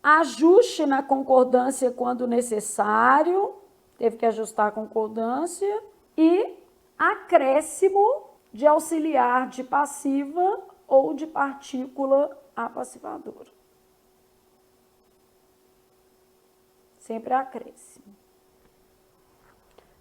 Ajuste na concordância quando necessário, teve que ajustar a concordância. E acréscimo de auxiliar de passiva ou de partícula apassivadora. Sempre acréscimo.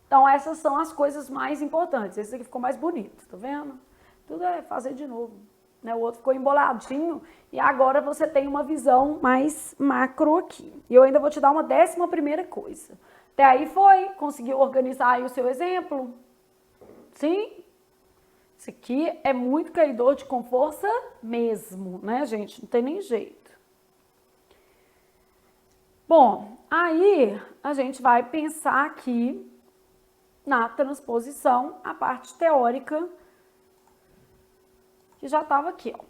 Então, essas são as coisas mais importantes. Esse aqui ficou mais bonito, tá vendo? Tudo é fazer de novo. Né? O outro ficou emboladinho e agora você tem uma visão mais macro aqui. E eu ainda vou te dar uma 11ª coisa. Até aí foi? Conseguiu organizar aí o seu exemplo? Sim? Isso aqui é muito caidor de com força mesmo, né, gente? Não tem nem jeito. Bom, aí a gente vai pensar aqui na transposição, a parte teórica, que já estava aqui, ó.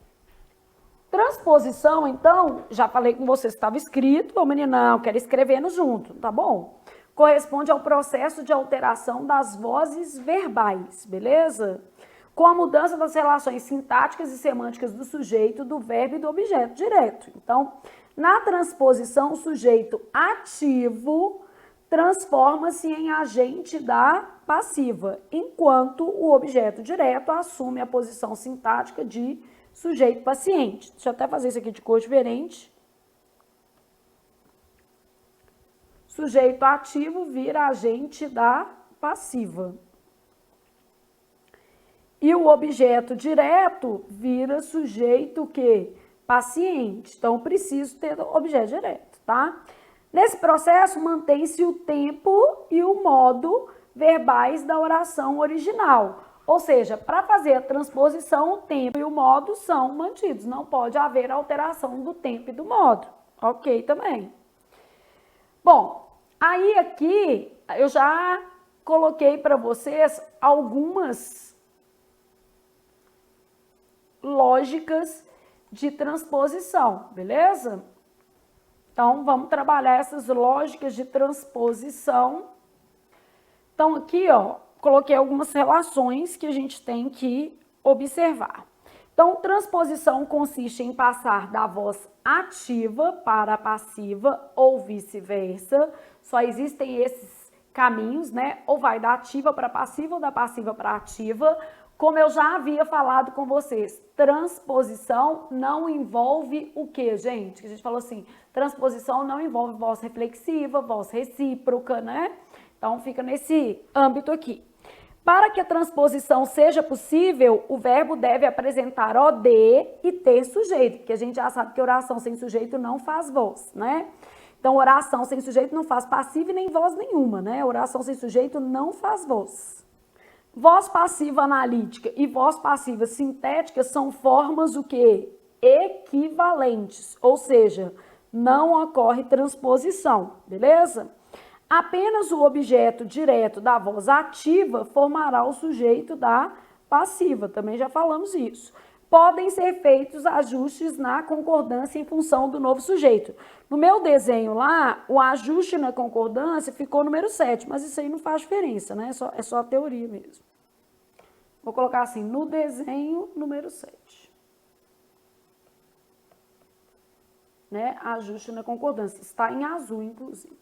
Transposição, então, já falei com vocês que estava escrito, ô meninão, quero escrevendo junto, tá bom? Corresponde ao processo de alteração das vozes verbais, beleza? Com a mudança das relações sintáticas e semânticas do sujeito, do verbo e do objeto direto. Então, na transposição, o sujeito ativo transforma-se em agente da passiva, enquanto o objeto direto assume a posição sintática de sujeito paciente. Deixa eu até fazer isso aqui de cor diferente. Sujeito ativo vira agente da passiva. E o objeto direto vira sujeito que? Paciente. Então, preciso ter objeto direto, tá? Nesse processo, mantém-se o tempo e o modo verbais da oração original. Ou seja, para fazer a transposição, o tempo e o modo são mantidos. Não pode haver alteração do tempo e do modo. Ok também. Bom, aí aqui eu já coloquei para vocês algumas lógicas de transposição, beleza? Então, vamos trabalhar essas lógicas de transposição. Então, aqui, ó, coloquei algumas relações que a gente tem que observar. Então, transposição consiste em passar da voz ativa para a passiva ou vice-versa. Só existem esses caminhos, né? Ou vai da ativa para passiva ou da passiva para ativa. Como eu já havia falado com vocês, transposição não envolve o quê, gente? A gente falou assim, transposição não envolve voz reflexiva, voz recíproca, né? Então, fica nesse âmbito aqui. Para que a transposição seja possível, o verbo deve apresentar OD e ter sujeito, porque a gente já sabe que oração sem sujeito não faz voz, né? Então, oração sem sujeito não faz passiva e nem voz nenhuma, né? Oração sem sujeito não faz voz. Voz passiva analítica e voz passiva sintética são formas o quê? Equivalentes, ou seja, não ocorre transposição, beleza? Apenas o objeto direto da voz ativa formará o sujeito da passiva, também já falamos isso. Podem ser feitos ajustes na concordância em função do novo sujeito. No meu desenho lá, o ajuste na concordância ficou número 7, mas isso aí não faz diferença, né? É só a teoria mesmo. Vou colocar assim, no desenho número 7. Né? Ajuste na concordância, está em azul, inclusive.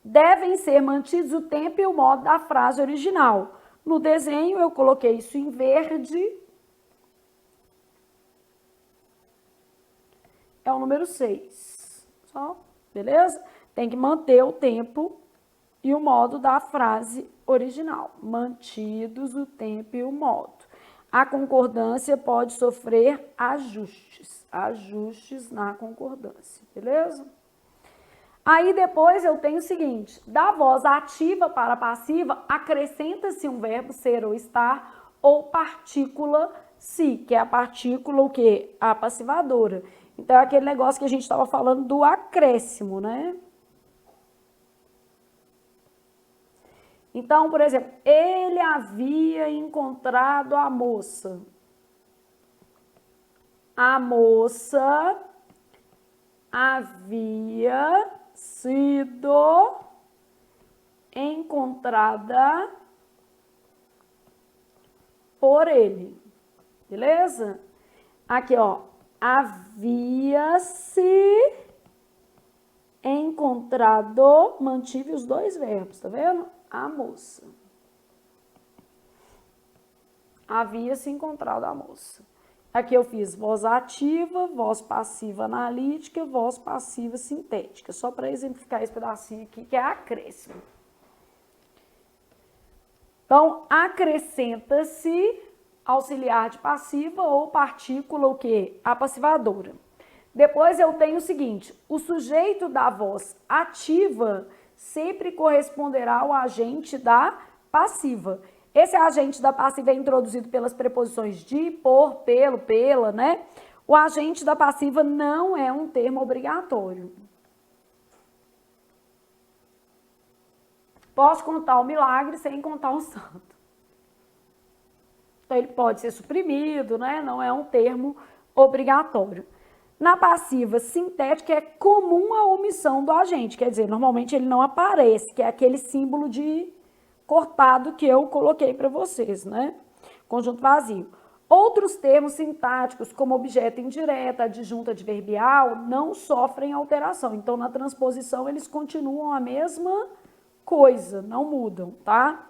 Devem ser mantidos o tempo e o modo da frase original. No desenho, eu coloquei isso em verde. É o número 6. Só, beleza? Tem que manter o tempo e o modo da frase original. Mantidos o tempo e o modo. A concordância pode sofrer ajustes. Ajustes na concordância, beleza? Aí depois eu tenho o seguinte, da voz ativa para passiva, acrescenta-se um verbo ser ou estar ou partícula se, que é a partícula o quê? A passivadora. Então, é aquele negócio que a gente estava falando do acréscimo, né? Então, por exemplo, ele havia encontrado a moça. A moça havia sido encontrada por ele. Beleza? Aqui, ó. Havia-se encontrado, mantive os dois verbos, tá vendo? A moça. Havia-se encontrado a moça. Aqui eu fiz voz ativa, voz passiva analítica, voz passiva sintética. Só para exemplificar esse pedacinho aqui, que é acréscimo. Então, acrescenta-se auxiliar de passiva ou partícula, o quê? Apassivadora. Depois eu tenho o seguinte, o sujeito da voz ativa sempre corresponderá ao agente da passiva. Esse agente da passiva é introduzido pelas preposições de, por, pelo, pela, né? O agente da passiva não é um termo obrigatório. Posso contar o milagre sem contar o santo. Então, ele pode ser suprimido, né? Não é um termo obrigatório. Na passiva sintética é comum a omissão do agente, quer dizer, normalmente ele não aparece, que é aquele símbolo de cortado que eu coloquei para vocês, né? Conjunto vazio. Outros termos sintáticos, como objeto indireto, adjunto adverbial, não sofrem alteração. Então, na transposição, eles continuam a mesma coisa, não mudam, tá?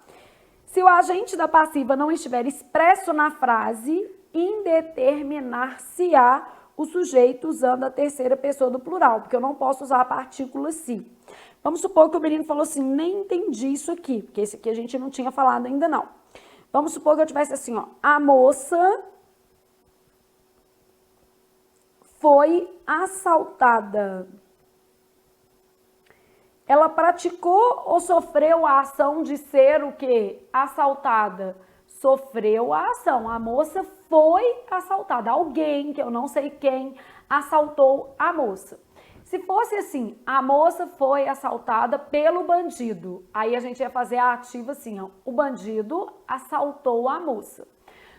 Se o agente da passiva não estiver expresso na frase, indeterminar-se-á o sujeito usando a terceira pessoa do plural, porque eu não posso usar a partícula se. Vamos supor que o menino falou assim, nem entendi isso aqui, porque esse aqui a gente não tinha falado ainda não. Vamos supor que eu tivesse assim, ó, a moça foi assaltada. Ela praticou ou sofreu a ação de ser o quê? Assaltada. Sofreu a ação. A moça foi assaltada. Alguém, que eu não sei quem, assaltou a moça. Se fosse assim, a moça foi assaltada pelo bandido. Aí a gente ia fazer a ativa assim, ó. O bandido assaltou a moça.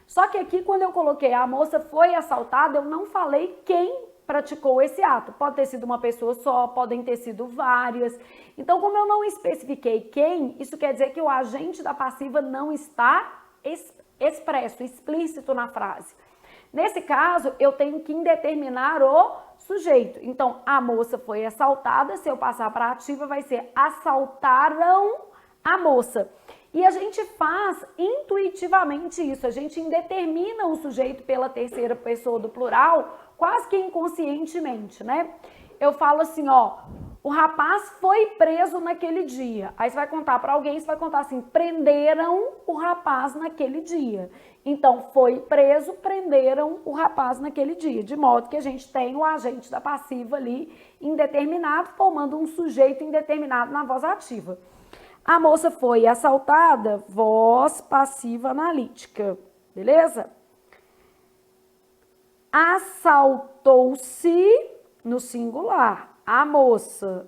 Só que aqui, quando eu coloquei a moça foi assaltada, eu não falei quem praticou esse ato. Pode ter sido uma pessoa só, podem ter sido várias. Então, como eu não especifiquei quem, isso quer dizer que o agente da passiva não está expresso, explícito na frase. Nesse caso, eu tenho que indeterminar o sujeito. Então, a moça foi assaltada, se eu passar para a ativa, vai ser assaltaram a moça. E a gente faz intuitivamente isso, a gente indetermina o sujeito pela terceira pessoa do plural, quase que inconscientemente, né? Eu falo assim, ó, o rapaz foi preso naquele dia. Aí você vai contar para alguém, você vai contar assim, prenderam o rapaz naquele dia. Então, foi preso, prenderam o rapaz naquele dia. De modo que a gente tem o agente da passiva ali indeterminado, formando um sujeito indeterminado na voz ativa. A moça foi assaltada, voz passiva analítica, beleza? Assaltou-se no singular, a moça.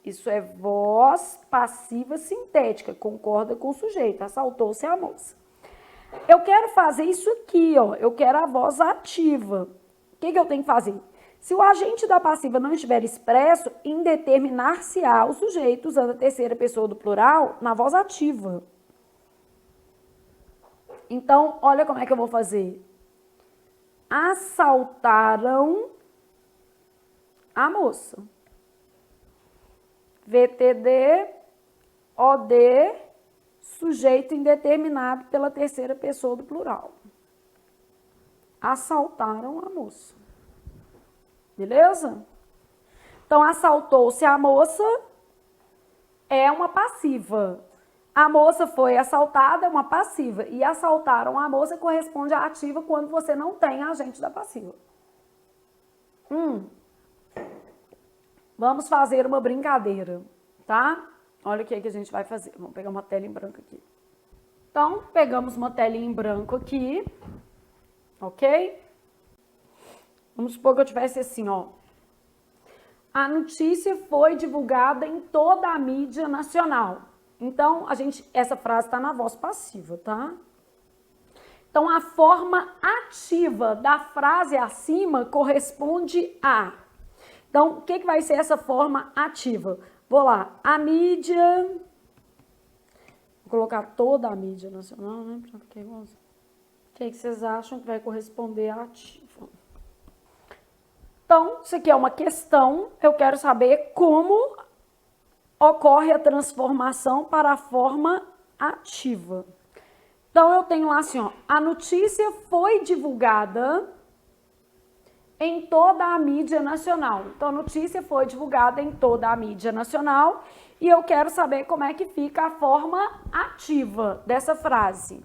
Isso é voz passiva sintética, concorda com o sujeito, assaltou-se a moça. Eu quero fazer isso aqui, ó, eu quero a voz ativa. O que eu tenho que fazer? Se o agente da passiva não estiver expresso, indeterminar-se-á o sujeito usando a terceira pessoa do plural na voz ativa. Então, olha como é que eu vou fazer. Assaltaram a moça. VTD, OD, sujeito indeterminado pela terceira pessoa do plural. Assaltaram a moça. Beleza? Então, assaltou-se a moça é uma passiva. A moça foi assaltada é uma passiva. E assaltaram a moça corresponde à ativa quando você não tem agente da passiva. Vamos fazer uma brincadeira, tá? Olha o que a gente vai fazer. Vamos pegar uma tela em branco aqui. Então, pegamos uma telinha em branco aqui. Ok? Vamos supor que eu tivesse assim, ó. A notícia foi divulgada em toda a mídia nacional. Então, essa frase está na voz passiva, tá? Então, a forma ativa da frase acima corresponde a. Então, o que vai ser essa forma ativa? Vou lá, a mídia... Vou colocar toda a mídia nacional, né? O que vocês acham que vai corresponder a ativa? Então, isso aqui é uma questão, eu quero saber como ocorre a transformação para a forma ativa. Então, eu tenho lá assim, ó, a notícia foi divulgada em toda a mídia nacional. Então, a notícia foi divulgada em toda a mídia nacional e eu quero saber como é que fica a forma ativa dessa frase.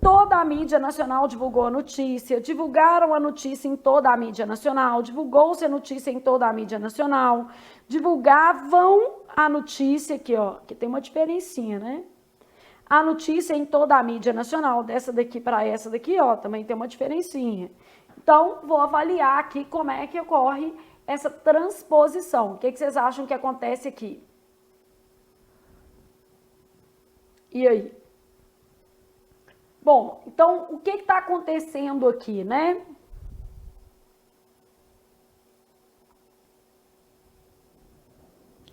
Toda a mídia nacional divulgou a notícia, divulgaram a notícia em toda a mídia nacional, divulgou-se a notícia em toda a mídia nacional, divulgavam a notícia aqui, ó, que tem uma diferencinha, né? A notícia em toda a mídia nacional, dessa daqui para essa daqui, ó, também tem uma diferencinha. Então, vou avaliar aqui como é que ocorre essa transposição. O que vocês acham que acontece aqui? E aí? Bom, então, o que está acontecendo aqui, né?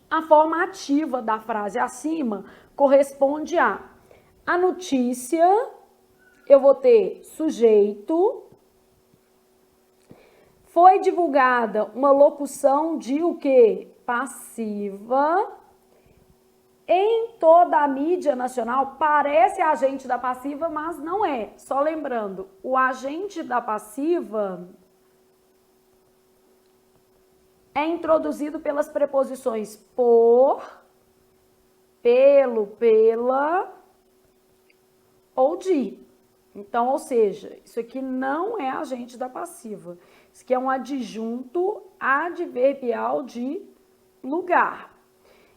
A forma ativa da frase acima corresponde a notícia, eu vou ter sujeito, foi divulgada uma locução de o quê? Passiva. Em toda a mídia nacional, parece agente da passiva, mas não é. Só lembrando, o agente da passiva é introduzido pelas preposições por, pelo, pela ou de. Então, ou seja, isso aqui não é agente da passiva. Isso aqui é um adjunto adverbial de lugar.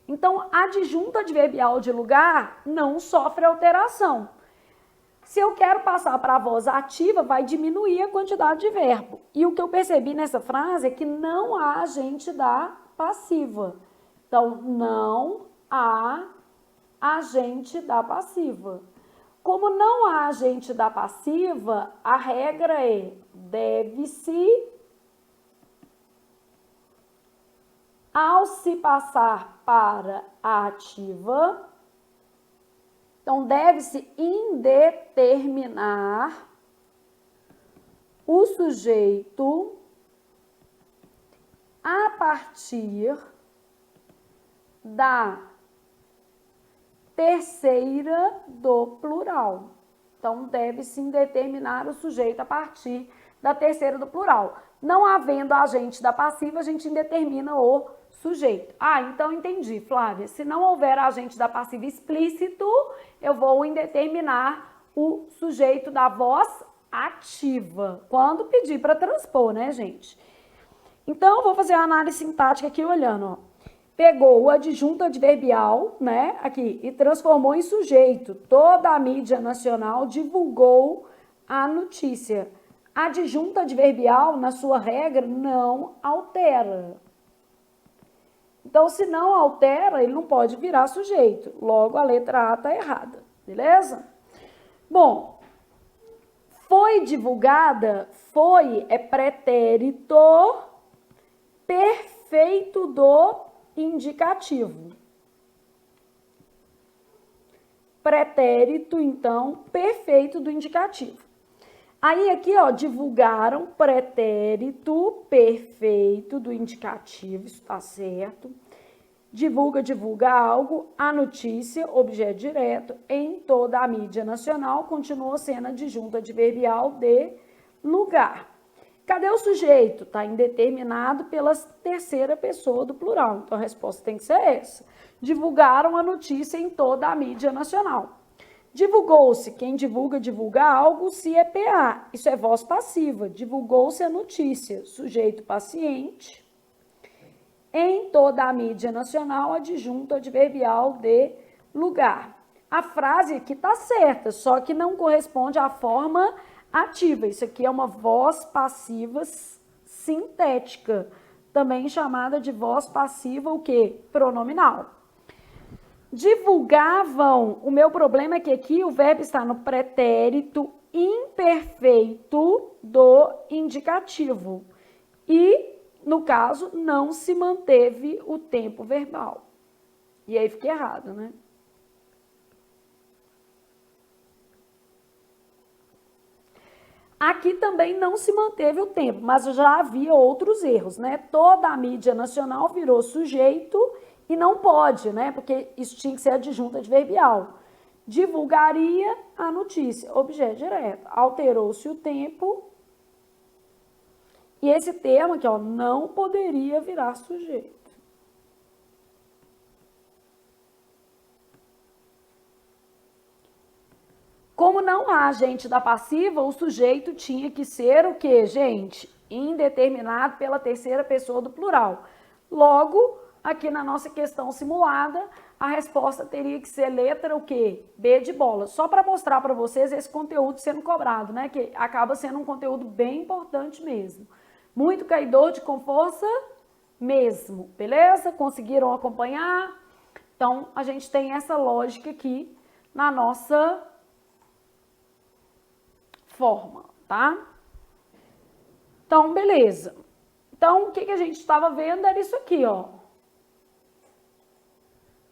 Então, adjunto adverbial de lugar não sofre alteração. Se eu quero passar para a voz ativa, vai diminuir a quantidade de verbo. E o que eu percebi nessa frase é que não há agente da passiva. Então, não há agente da passiva. Como não há agente da passiva, a regra é deve-se, ao se passar para a ativa, então deve-se indeterminar o sujeito a partir da terceira do plural. Então, deve-se indeterminar o sujeito a partir da terceira do plural. Não havendo agente da passiva, a gente indetermina o sujeito. Ah, então entendi, Flávia. Se não houver agente da passiva explícito, eu vou indeterminar o sujeito da voz ativa. Quando pedir para transpor, né, gente? Então, eu vou fazer a análise sintática aqui olhando, ó. Pegou o adjunto adverbial, né, aqui, e transformou em sujeito. Toda a mídia nacional divulgou a notícia. Adjunto adverbial, na sua regra, não altera. Então, se não altera, ele não pode virar sujeito. Logo, a letra A está errada, beleza? Bom, foi divulgada, foi é pretérito perfeito do indicativo. Pretérito, então, perfeito do indicativo. Aí aqui, ó, divulgaram pretérito perfeito do indicativo, isso tá certo. Divulga, divulga algo, a notícia, objeto direto, em toda a mídia nacional, continua sendo adjunto adverbial de lugar. Cadê o sujeito? Está indeterminado pela terceira pessoa do plural. Então, a resposta tem que ser essa. Divulgaram a notícia em toda a mídia nacional. Divulgou-se. Quem divulga, divulga algo, se é PA. Isso é voz passiva. Divulgou-se a notícia. Sujeito paciente. Em toda a mídia nacional, adjunto adverbial de lugar. A frase aqui está certa, só que não corresponde à forma ativa. Isso aqui é uma voz passiva sintética, também chamada de voz passiva, o quê? Pronominal. Divulgavam, o meu problema é que aqui o verbo está no pretérito imperfeito do indicativo. E, no caso, não se manteve o tempo verbal. E aí fica errado, né? Aqui também não se manteve o tempo, mas já havia outros erros, né? Toda a mídia nacional virou sujeito e não pode, né? Porque isso tinha que ser adjunto adverbial. Divulgaria a notícia, objeto direto. Alterou-se o tempo e esse termo aqui, ó, não poderia virar sujeito. Como não há agente da passiva, o sujeito tinha que ser o quê, gente? Indeterminado pela terceira pessoa do plural. Logo, aqui na nossa questão simulada, a resposta teria que ser letra o quê? B de bola. Só para mostrar para vocês esse conteúdo sendo cobrado, né? Que acaba sendo um conteúdo bem importante mesmo. Muito caidor de com força mesmo, beleza? Conseguiram acompanhar? Então, a gente tem essa lógica aqui na nossa forma, tá? Então, beleza. Então, o que a gente estava vendo era isso aqui, ó.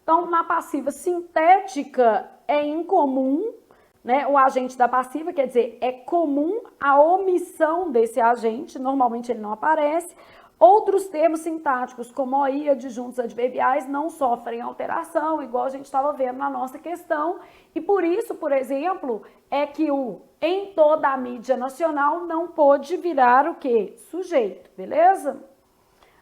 Então, na passiva sintética é incomum, né? O agente da passiva, quer dizer, é comum a omissão desse agente, normalmente ele não aparece. Outros termos sintáticos, como aí adjuntos adverbiais, não sofrem alteração, igual a gente estava vendo na nossa questão. E por isso, por exemplo, é que o em toda a mídia nacional não pôde virar o quê? Sujeito, beleza?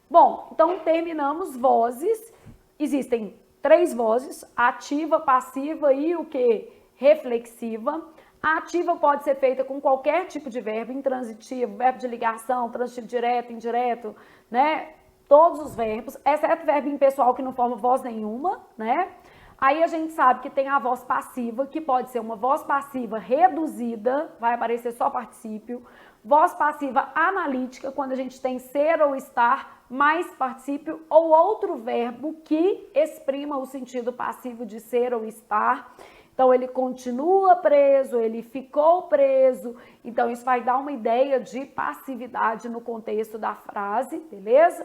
Bom, então terminamos vozes. Existem 3 vozes, ativa, passiva e o quê? Reflexiva. A ativa pode ser feita com qualquer tipo de verbo, intransitivo, verbo de ligação, transitivo direto, indireto, né? Todos os verbos, exceto verbo impessoal que não forma voz nenhuma, né? Aí a gente sabe que tem a voz passiva, que pode ser uma voz passiva reduzida, vai aparecer só particípio. Voz passiva analítica, quando a gente tem ser ou estar, mais particípio, ou outro verbo que exprima o sentido passivo de ser ou estar. Então, ele continua preso, ele ficou preso. Então, isso vai dar uma ideia de passividade no contexto da frase, beleza?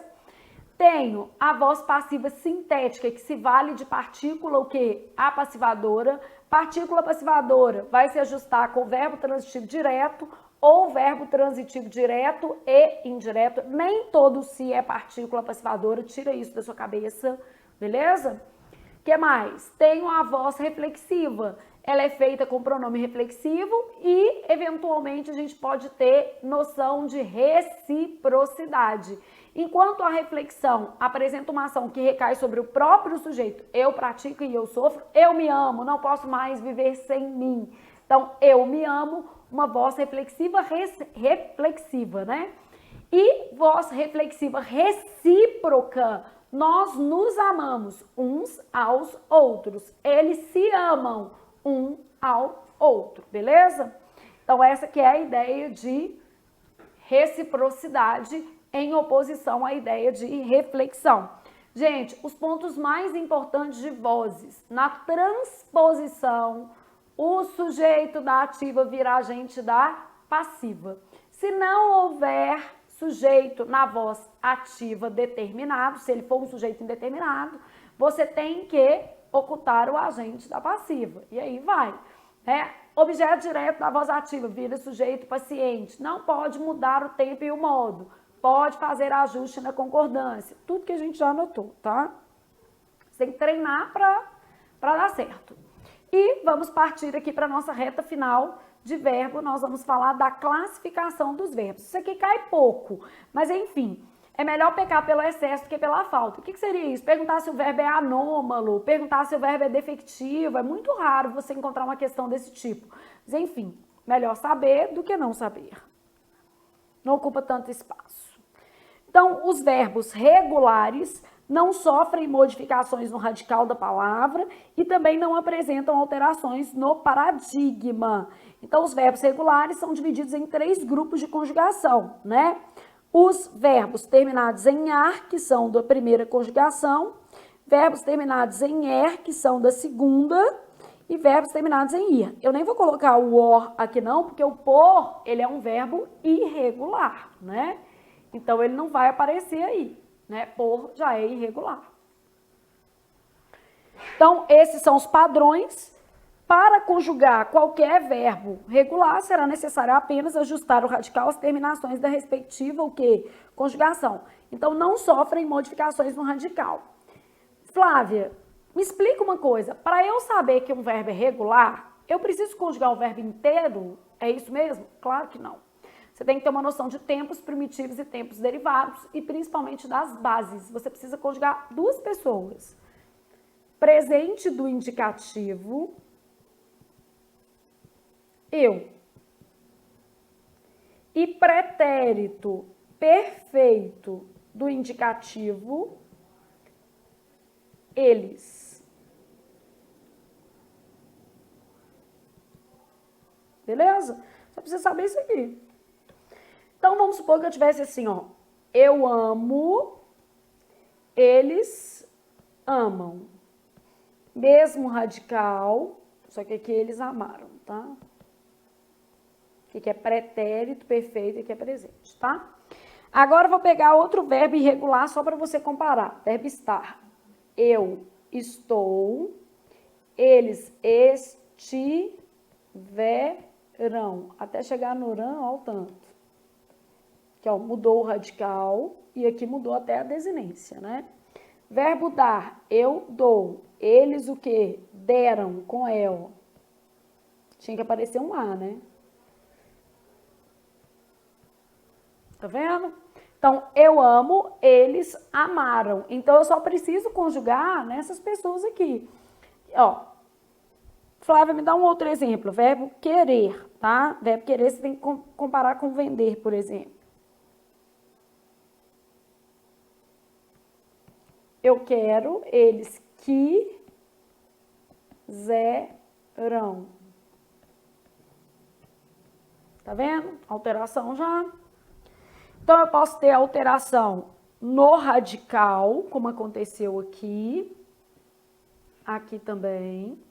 Tenho a voz passiva sintética, que se vale de partícula, o quê? Apassivadora. Partícula passivadora vai se ajustar com o verbo transitivo direto ou verbo transitivo direto e indireto. Nem todo se é partícula passivadora, tira isso da sua cabeça, beleza? O que mais? Tenho a voz reflexiva. Ela é feita com pronome reflexivo e, eventualmente, a gente pode ter noção de reciprocidade. Enquanto a reflexão apresenta uma ação que recai sobre o próprio sujeito, eu pratico e eu sofro, eu me amo, não posso mais viver sem mim. Então, eu me amo, uma voz reflexiva, reflexiva, né? E voz reflexiva recíproca, nós nos amamos uns aos outros. Eles se amam um ao outro, beleza? Então, essa que é a ideia de reciprocidade em oposição à ideia de reflexão. Gente, os pontos mais importantes de vozes. Na transposição, o sujeito da ativa vira agente da passiva. Se não houver sujeito na voz ativa determinado, se ele for um sujeito indeterminado, você tem que ocultar o agente da passiva. E aí vai. Objeto direto da voz ativa vira sujeito paciente. Não pode mudar o tempo e o modo. Pode fazer ajuste na concordância. Tudo que a gente já anotou, tá? Você tem que treinar para dar certo. E vamos partir aqui para a nossa reta final de verbo. Nós vamos falar da classificação dos verbos. Isso aqui cai pouco, mas enfim, é melhor pecar pelo excesso do que pela falta. O que seria isso? Perguntar se o verbo é anômalo, perguntar se o verbo é defectivo. É muito raro você encontrar uma questão desse tipo. Mas enfim, melhor saber do que não saber. Não ocupa tanto espaço. Então, os verbos regulares não sofrem modificações no radical da palavra e também não apresentam alterações no paradigma. Então, os verbos regulares são divididos em 3 grupos de conjugação, né? os verbos terminados em ar, que são da primeira conjugação, verbos terminados em er, que são da segunda, e verbos terminados em ir. Eu nem vou colocar o or aqui não, porque o por, ele é um verbo irregular, né? Então, ele não vai aparecer aí, né? Por já é irregular. Então, esses são os padrões. Para conjugar qualquer verbo regular, será necessário apenas ajustar o radical às terminações da respectiva o quê? Conjugação. Então, não sofrem modificações no radical. Flávia, me explica uma coisa. Para eu saber que um verbo é regular, eu preciso conjugar o verbo inteiro? É isso mesmo? Claro que não. Você tem que ter uma noção de tempos primitivos e tempos derivados e principalmente das bases. Você precisa conjugar duas pessoas. Presente do indicativo, eu. E pretérito perfeito do indicativo, eles. Beleza? Só precisa saber isso aqui. Então, vamos supor que eu tivesse assim, ó. Eu amo, eles amam. Mesmo radical, só que aqui eles amaram, tá? Que é pretérito perfeito e que é presente, tá? Agora eu vou pegar outro verbo irregular só para você comparar. Verbo estar. Eu estou, eles estiverão. Até chegar no rã, ó, o tanto. Que ó, mudou o radical e aqui mudou até a desinência, né? Verbo dar. Eu dou. Eles o quê? Deram com el. Tinha que aparecer um A, né? Tá vendo? Então, eu amo, eles amaram. Então, eu só preciso conjugar nessas pessoas aqui. Ó, Flávia, me dá um outro exemplo. Verbo querer, tá? Verbo querer você tem que comparar com vender, por exemplo. Eu quero, eles quiserão. Tá vendo? Alteração já. Então, eu posso ter alteração no radical, como aconteceu aqui. Aqui também.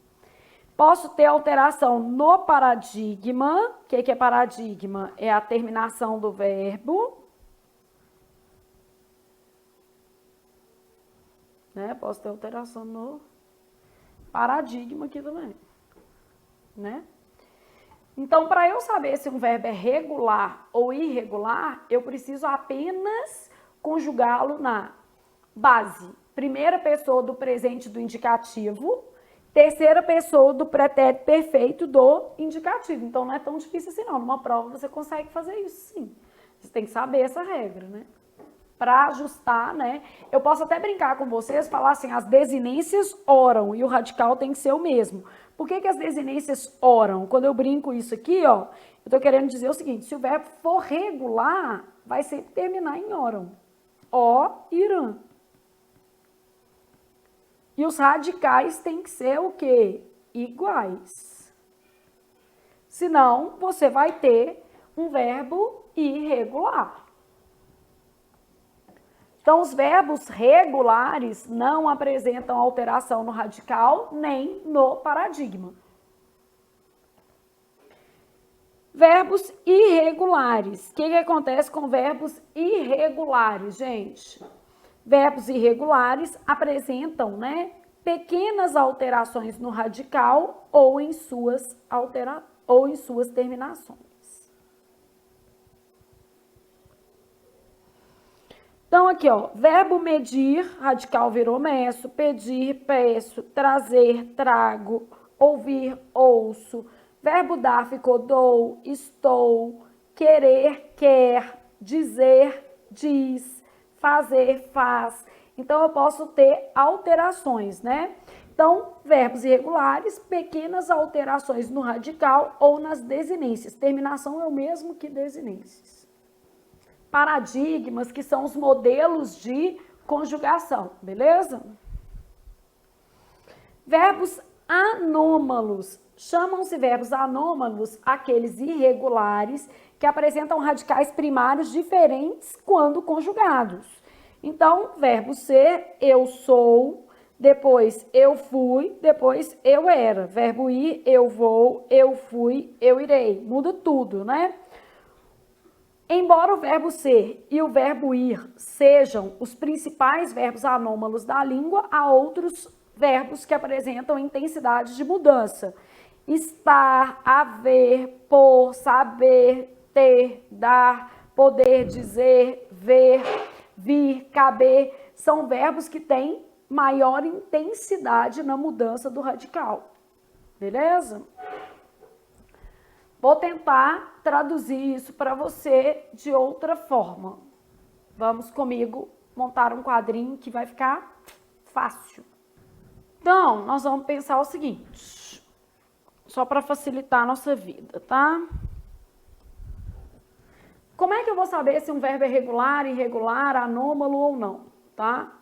Posso ter alteração no paradigma. O que é paradigma? É a terminação do verbo. Né? Posso ter alteração no paradigma aqui também. Né? Então, para eu saber se um verbo é regular ou irregular, eu preciso apenas conjugá-lo na base. Primeira pessoa do presente do indicativo, terceira pessoa do pretérito perfeito do indicativo. Então, não é tão difícil assim não. Numa prova você consegue fazer isso sim. Você tem que saber essa regra, né? Para ajustar, né? Eu posso até brincar com vocês, falar assim, as desinências oram e o radical tem que ser o mesmo. Por que as desinências oram? Quando eu brinco isso aqui, ó, eu tô querendo dizer o seguinte, se o verbo for regular, vai sempre terminar em oram. O, irã. E os radicais têm que ser o quê? Iguais. Senão, você vai ter um verbo irregular. Então, os verbos regulares não apresentam alteração no radical nem no paradigma. Verbos irregulares. O que acontece com verbos irregulares, gente? Verbos irregulares apresentam, né, pequenas alterações no radical ou em suas terminações. Então, aqui, ó, verbo medir, radical virou meço, pedir, peço, trazer, trago, ouvir, ouço. Verbo dar ficou dou, estou, querer, quer, dizer, diz, fazer, faz. Então, eu posso ter alterações, né? Então, verbos irregulares, pequenas alterações no radical ou nas desinências. Terminação é o mesmo que desinências. Paradigmas, que são os modelos de conjugação, beleza? Verbos anômalos. Chamam-se verbos anômalos aqueles irregulares que apresentam radicais primários diferentes quando conjugados. Então, verbo ser, eu sou, depois eu fui, depois eu era. Verbo ir, eu vou, eu fui, eu irei. Muda tudo, né? Embora o verbo ser e o verbo ir sejam os principais verbos anômalos da língua, há outros verbos que apresentam intensidade de mudança. Estar, haver, pôr, saber, ter, dar, poder, dizer, ver, vir, caber, são verbos que têm maior intensidade na mudança do radical. Beleza? Vou tentar traduzir isso para você de outra forma. Vamos comigo montar um quadrinho que vai ficar fácil. Então, nós vamos pensar o seguinte, só para facilitar a nossa vida, tá? Como é que eu vou saber se um verbo é regular, irregular, anômalo ou não, tá?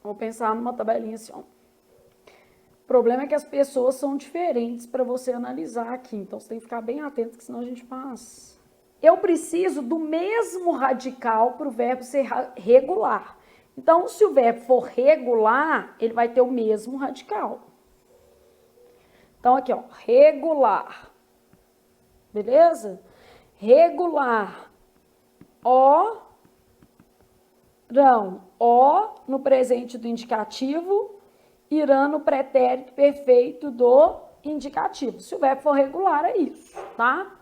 Vou pensar numa tabelinha assim, ó. O problema é que as pessoas são diferentes para você analisar aqui, então você tem que ficar bem atento, que senão a gente passa. Eu preciso do mesmo radical para o verbo ser regular. Então, se o verbo for regular, ele vai ter o mesmo radical. Então, aqui, ó, regular. Beleza? Regular. O, rão. O no presente do indicativo, irã no pretérito perfeito do indicativo. Se o verbo for regular, é isso, tá?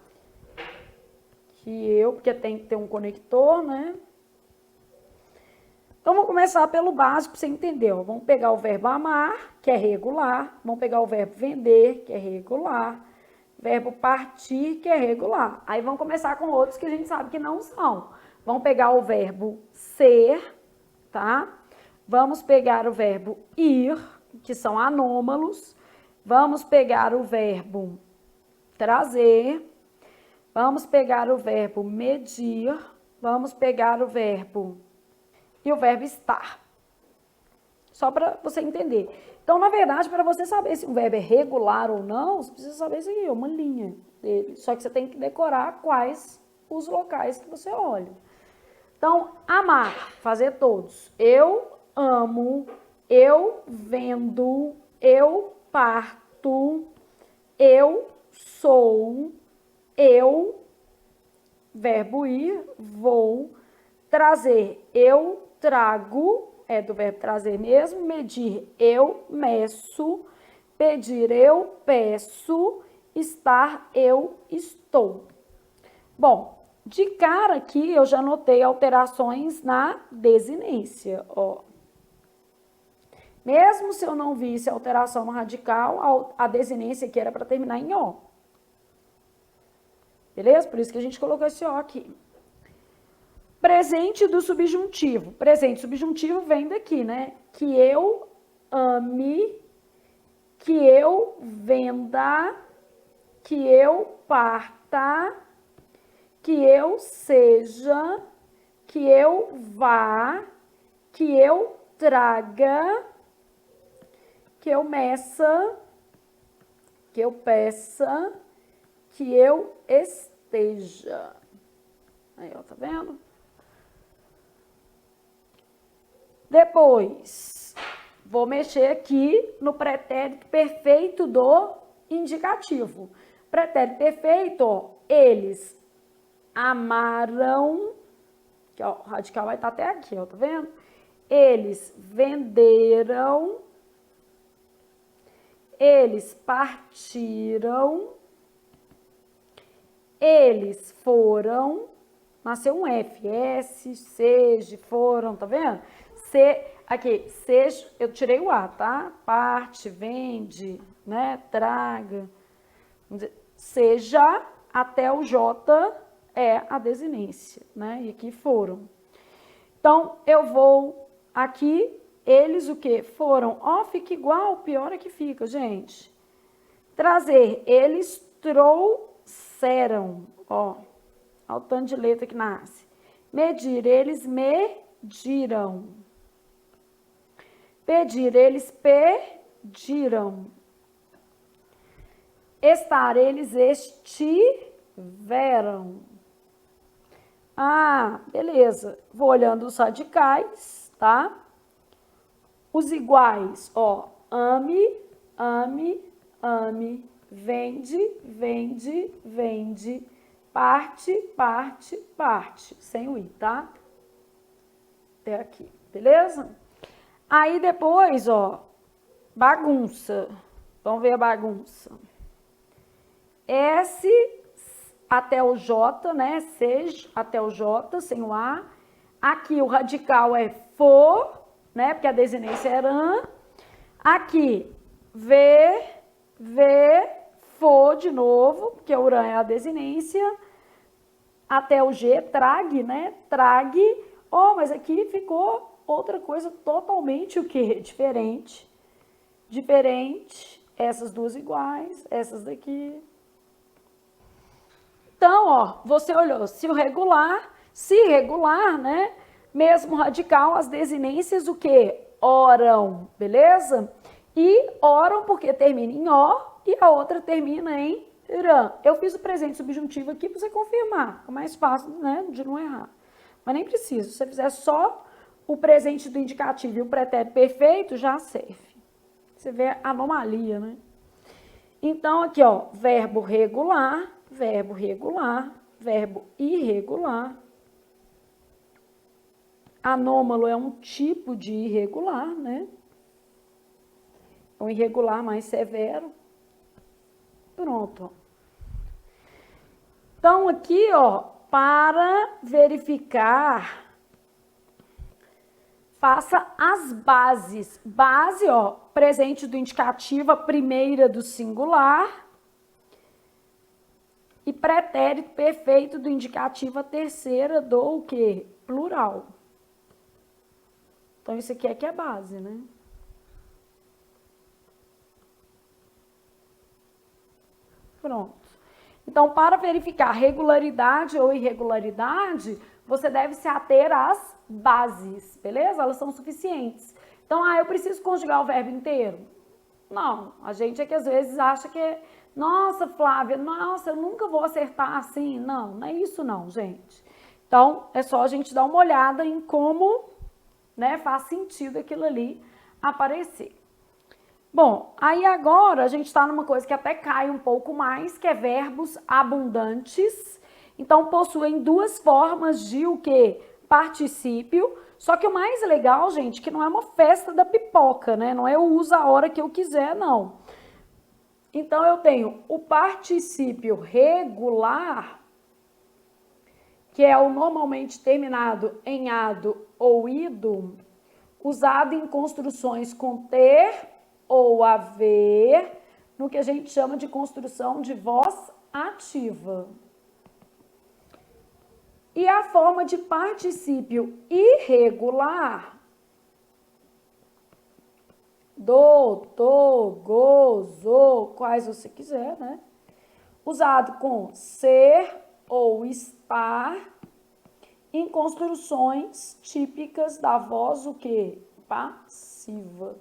Porque tem que ter um conector, né? Então, vamos começar pelo básico para você entender. Ó. Vamos pegar o verbo amar, que é regular. Vamos pegar o verbo vender, que é regular. Verbo partir, que é regular. Aí vamos começar com outros que a gente sabe que não são. Vamos pegar o verbo ser, tá? Vamos pegar o verbo ir, que são anômalos. Vamos pegar o verbo trazer. Vamos pegar o verbo medir. Vamos pegar o verbo e o verbo estar. Só para você entender. Então, na verdade, para você saber se um verbo é regular ou não, você precisa saber isso aqui, uma linha dele. Só que você tem que decorar quais os locais que você olha. Então, amar, fazer todos. Eu amo, eu vendo, eu parto, eu sou, eu, verbo ir, vou, trazer, eu trago, é do verbo trazer mesmo, medir, eu meço, pedir, eu peço, estar, eu estou. Bom, de cara aqui eu já notei alterações na desinência, ó. Mesmo se eu não visse alteração no radical, a desinência aqui era para terminar em ó. Beleza? Por isso que a gente colocou esse ó aqui. Presente do subjuntivo. Presente subjuntivo vem daqui, né? Que eu ame, que eu venda, que eu parta, que eu seja, que eu vá, que eu traga, que eu meça, que eu peça, que eu esteja. Aí, ó, tá vendo? Depois, vou mexer aqui no pretérito perfeito do indicativo. Pretérito perfeito, ó, eles amaram, que ó, o radical vai estar até aqui, ó, tá vendo? Eles venderam, eles partiram, eles foram, nasceu um F, S, seja, foram, tá vendo? Aqui, seja, eu tirei o A, tá? Parte, vende, né? Traga. Vamos dizer, seja até o J é a desinência, né? E aqui foram. Então, eu vou aqui, eles o quê? Foram. Ó, fica igual, pior é que fica, gente. Trazer, eles trouxeram, ó. Olha o tanto de letra que nasce. Medir, eles mediram. Pedir, eles pediram. Estar, eles estiveram. tiveram. Ah, beleza. Vou olhando os radicais, tá? Os iguais, ó, ame, ame, ame, vende, vende, vende, parte, parte, parte, sem o i, tá? Até aqui, beleza? Aí depois, ó, bagunça. Vamos ver a bagunça. S até o J, né? Sej até o J, sem o A. Aqui o radical é for, né? Porque a desinência é ran. Aqui, V, for de novo, porque o ran é a desinência. Até o G, trag, né? Trag. Oh, mas aqui ficou outra coisa totalmente o quê? Diferente. Diferente. Essas duas iguais, essas daqui. Então, ó, você olhou se regular, né? Mesmo radical, as desinências o quê? Oram, beleza? E oram porque termina em O e a outra termina em ran. Eu fiz o presente subjuntivo aqui para você confirmar, é mais fácil, né, de não errar. Mas nem precisa, se você fizer só o presente do indicativo e o pretérito perfeito, já serve. Você vê a anomalia, né? Então, aqui, ó, verbo regular, verbo regular, verbo irregular. Anômalo é um tipo de irregular, né? É um irregular mais severo. Pronto. Então, aqui, ó, para verificar, faça as bases. Base, ó, presente do indicativo, a primeira do singular. E pretérito perfeito do indicativo, a terceira do o quê? Plural. Então, isso aqui é que é base, né? Pronto. Então, para verificar regularidade ou irregularidade, você deve se ater às bases, beleza? Elas são suficientes. Então, eu preciso conjugar o verbo inteiro? Não, a gente é que às vezes acha que, nossa, Flávia, nossa, eu nunca vou acertar assim. Não, não é isso não, gente. Então, é só a gente dar uma olhada em como, né, faz sentido aquilo ali aparecer. Bom, aí agora a gente está numa coisa que até cai um pouco mais, que é verbos abundantes. Então, possuem duas formas de o quê? Particípio. Só que o mais legal, gente, que não é uma festa da pipoca, né? Não é eu uso a hora que eu quiser, não. Então, eu tenho o particípio regular, que é o normalmente terminado em ado ou ido, usado em construções com ter ou haver, no que a gente chama de construção de voz ativa. E a forma de particípio irregular, do, to, go, zo, quais você quiser, né? Usado com ser ou estar em construções típicas da voz o quê? Passiva.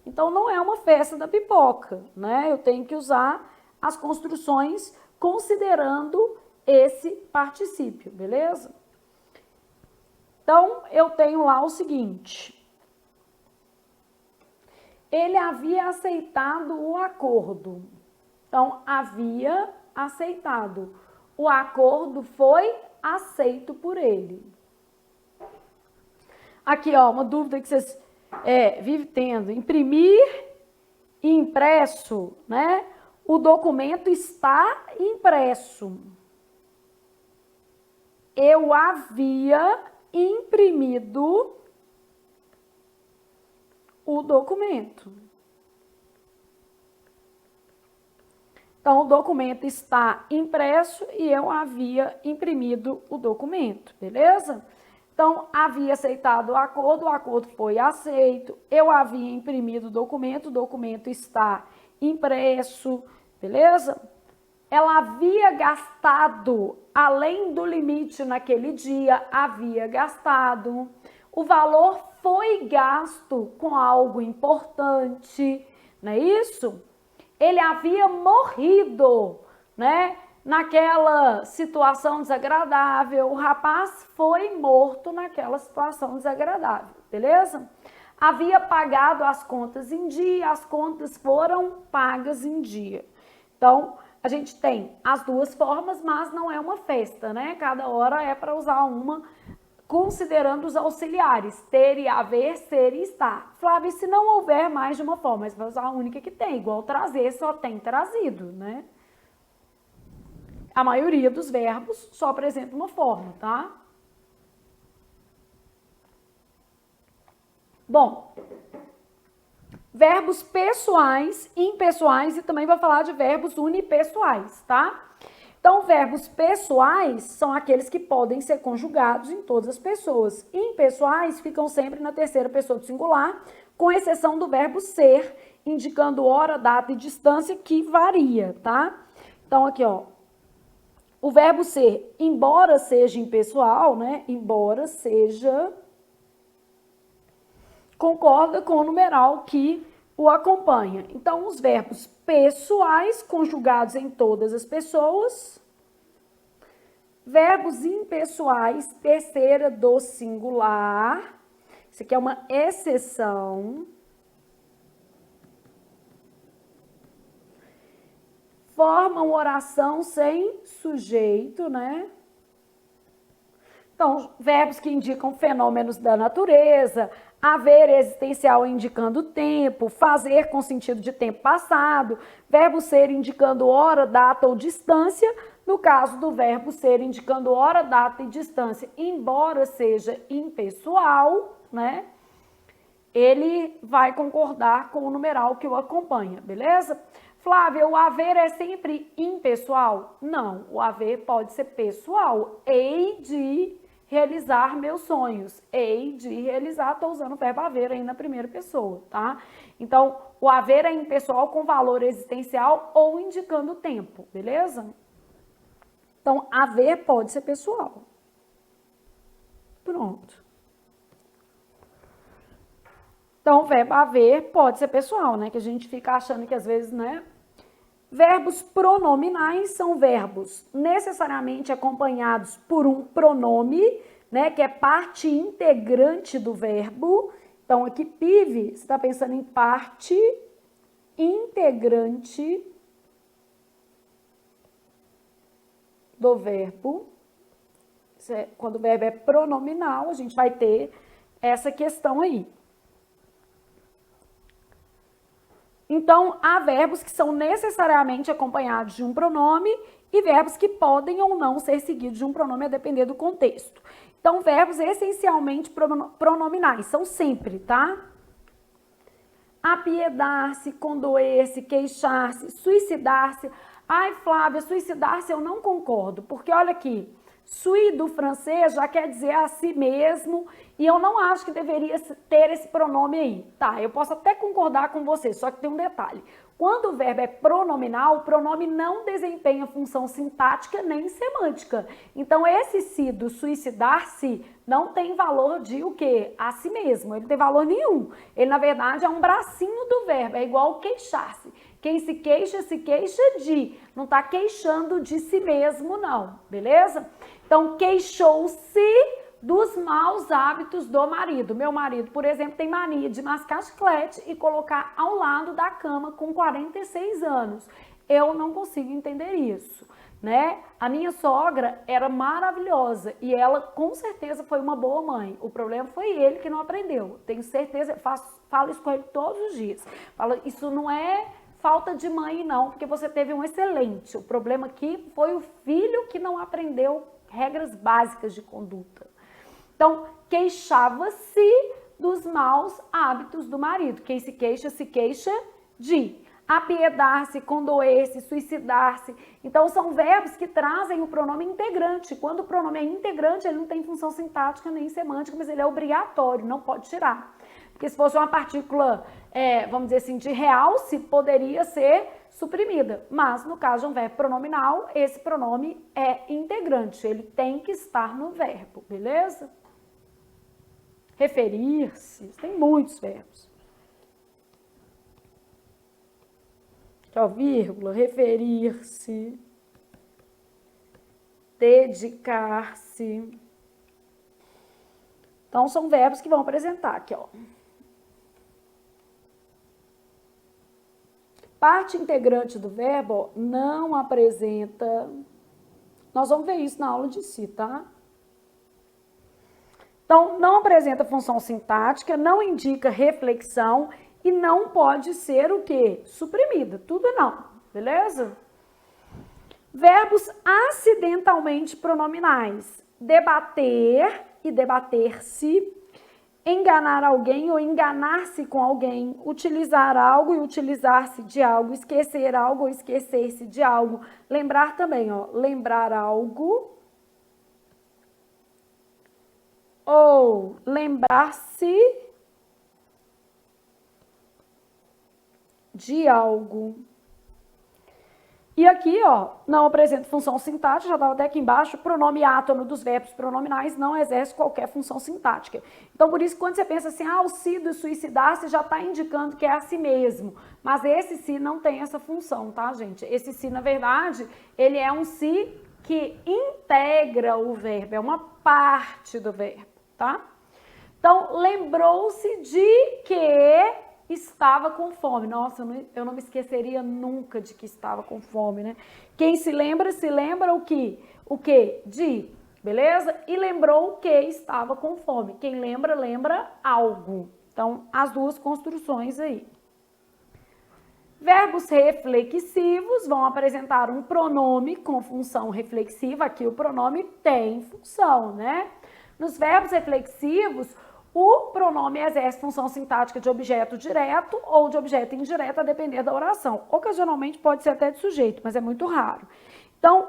Então, não é uma festa da pipoca, né? Eu tenho que usar as construções considerando esse particípio, beleza? Então, eu tenho lá o seguinte. Ele havia aceitado o acordo. Então, havia aceitado. O acordo foi aceito por ele. Aqui, ó, uma dúvida que vocês vivem tendo. Imprimir e impresso, né? O documento está impresso. Eu havia imprimido o documento. Então, o documento está impresso e eu havia imprimido o documento, beleza? Então, havia aceitado o acordo foi aceito, eu havia imprimido o documento está impresso, beleza? Ela havia gastado, além do limite naquele dia, havia gastado. O valor foi gasto com algo importante, não é isso? Ele havia morrido, né? naquela situação desagradável, o rapaz foi morto naquela situação desagradável, beleza? Havia pagado as contas em dia, as contas foram pagas em dia. Então, a gente tem as duas formas, mas não é uma festa, né? Cada hora é para usar uma, considerando os auxiliares, ter e haver, ser e estar. Flávia, se não houver mais de uma forma, mas vai usar a única que tem, igual trazer, só tem trazido, né? A maioria dos verbos só apresenta uma forma, tá? Bom, verbos pessoais, impessoais e também vai falar de verbos unipessoais, tá? Então, verbos pessoais são aqueles que podem ser conjugados em todas as pessoas. Impessoais ficam sempre na terceira pessoa do singular, com exceção do verbo ser, indicando hora, data e distância, que varia, tá? Então, aqui, ó, o verbo ser, embora seja impessoal, né? Embora seja, concorda com o numeral que o acompanha. Então, os verbos pessoais, conjugados em todas as pessoas. Verbos impessoais, terceira do singular. Isso aqui é uma exceção. Formam oração sem sujeito, né? Então, verbos que indicam fenômenos da natureza, haver existencial indicando tempo, fazer com sentido de tempo passado, verbo ser indicando hora, data ou distância. No caso do verbo ser indicando hora, data e distância, embora seja impessoal, né? Ele vai concordar com o numeral que o acompanha, beleza? Flávia, o haver é sempre impessoal? Não, o haver pode ser pessoal. Hei de realizar meus sonhos. Hei de realizar, estou usando o verbo haver aí na primeira pessoa, tá? Então, o haver é impessoal com valor existencial ou indicando tempo, beleza? Então, haver pode ser pessoal. Pronto. Então, o verbo haver pode ser pessoal, né? Que a gente fica achando que às vezes, né? Verbos pronominais são verbos necessariamente acompanhados por um pronome, né? Que é parte integrante do verbo. Então, aqui, PIV, você está pensando em parte integrante do verbo. Quando o verbo é pronominal, a gente vai ter essa questão aí. Então, há verbos que são necessariamente acompanhados de um pronome e verbos que podem ou não ser seguidos de um pronome a depender do contexto. Então, verbos essencialmente pronominais, são sempre, tá? Apiedar-se, condoer-se, queixar-se, suicidar-se. Ai, Flávia, suicidar-se eu não concordo, porque olha aqui, sui do francês já quer dizer a si mesmo, e eu não acho que deveria ter esse pronome aí. Tá, eu posso até concordar com você, só que tem um detalhe. Quando o verbo é pronominal, o pronome não desempenha função sintática nem semântica. Então, esse si do suicidar-se não tem valor de o quê? A si mesmo, ele não tem valor nenhum. Ele, na verdade, é um bracinho do verbo, é igual queixar-se. Quem se queixa de, não está queixando de si mesmo, não, beleza? Então, queixou-se dos maus hábitos do marido. Meu marido, por exemplo, tem mania de mascar chiclete e colocar ao lado da cama com 46 anos. Eu não consigo entender isso, né? A minha sogra era maravilhosa e ela com certeza foi uma boa mãe. O problema foi ele que não aprendeu. Tenho certeza, falo isso com ele todos os dias. Falo, isso não é falta de mãe não, porque você teve um excelente. O problema aqui foi o filho que não aprendeu regras básicas de conduta. Então, queixava-se dos maus hábitos do marido. Quem se queixa de apiedar-se, condoer-se, suicidar-se. Então, são verbos que trazem o pronome integrante. Quando o pronome é integrante, ele não tem função sintática nem semântica, mas ele é obrigatório, não pode tirar. Porque se fosse uma partícula, vamos dizer assim, de realce, poderia ser suprimida. Mas, no caso de um verbo pronominal, esse pronome é integrante. Ele tem que estar no verbo, beleza? Referir-se, tem muitos verbos. Aqui, ó, vírgula, referir-se. dedicar-se. Então, são verbos que vão apresentar aqui, ó. Parte integrante do verbo, ó, não apresenta. Nós vamos ver isso na aula de si, tá? Então, não apresenta função sintática, não indica reflexão e não pode ser o quê? Suprimida. Tudo não, beleza? Verbos acidentalmente pronominais. Debater e debater-se. Enganar alguém ou enganar-se com alguém. Utilizar algo e utilizar-se de algo. Esquecer algo ou esquecer-se de algo. Lembrar também, ó. Lembrar algo. Ou lembrar-se de algo. E aqui, ó, não apresenta função sintática, já estava até aqui embaixo, pronome átono dos verbos pronominais não exerce qualquer função sintática. Então, por isso, quando você pensa assim, o si do suicidar-se já está indicando que é a si mesmo. Mas esse si não tem essa função, tá, gente? Esse si, na verdade, ele é um si que integra o verbo, é uma parte do verbo, tá? Então, lembrou-se de que estava com fome. Nossa, eu não me esqueceria nunca de que estava com fome, né? Quem se lembra o que? O que? De, beleza? E lembrou que estava com fome. Quem lembra, lembra algo. Então, as duas construções aí. Verbos reflexivos vão apresentar um pronome com função reflexiva. Aqui o pronome tem função, né? Nos verbos reflexivos, o pronome exerce função sintática de objeto direto ou de objeto indireto, a depender da oração. Ocasionalmente pode ser até de sujeito, mas é muito raro. Então,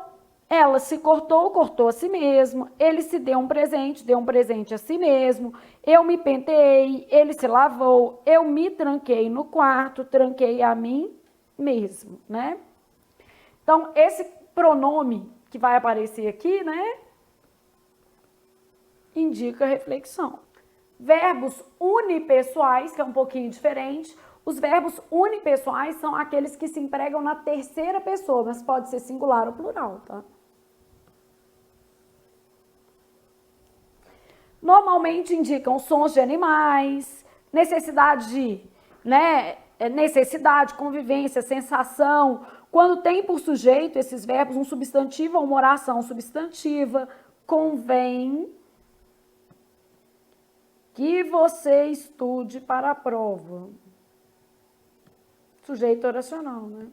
ela se cortou, cortou a si mesmo. Ele se deu um presente a si mesmo. Eu me penteei, ele se lavou. Eu me tranquei no quarto, tranquei a mim mesmo, né? Então, esse pronome que vai aparecer aqui, né, indica reflexão. Verbos unipessoais, que é um pouquinho diferente. Os verbos unipessoais são aqueles que se empregam na terceira pessoa, mas pode ser singular ou plural, tá? Normalmente indicam sons de animais, necessidade, convivência, sensação. Quando tem por sujeito esses verbos um substantivo ou uma oração substantiva, convém que você estude para a prova. Sujeito oracional, né?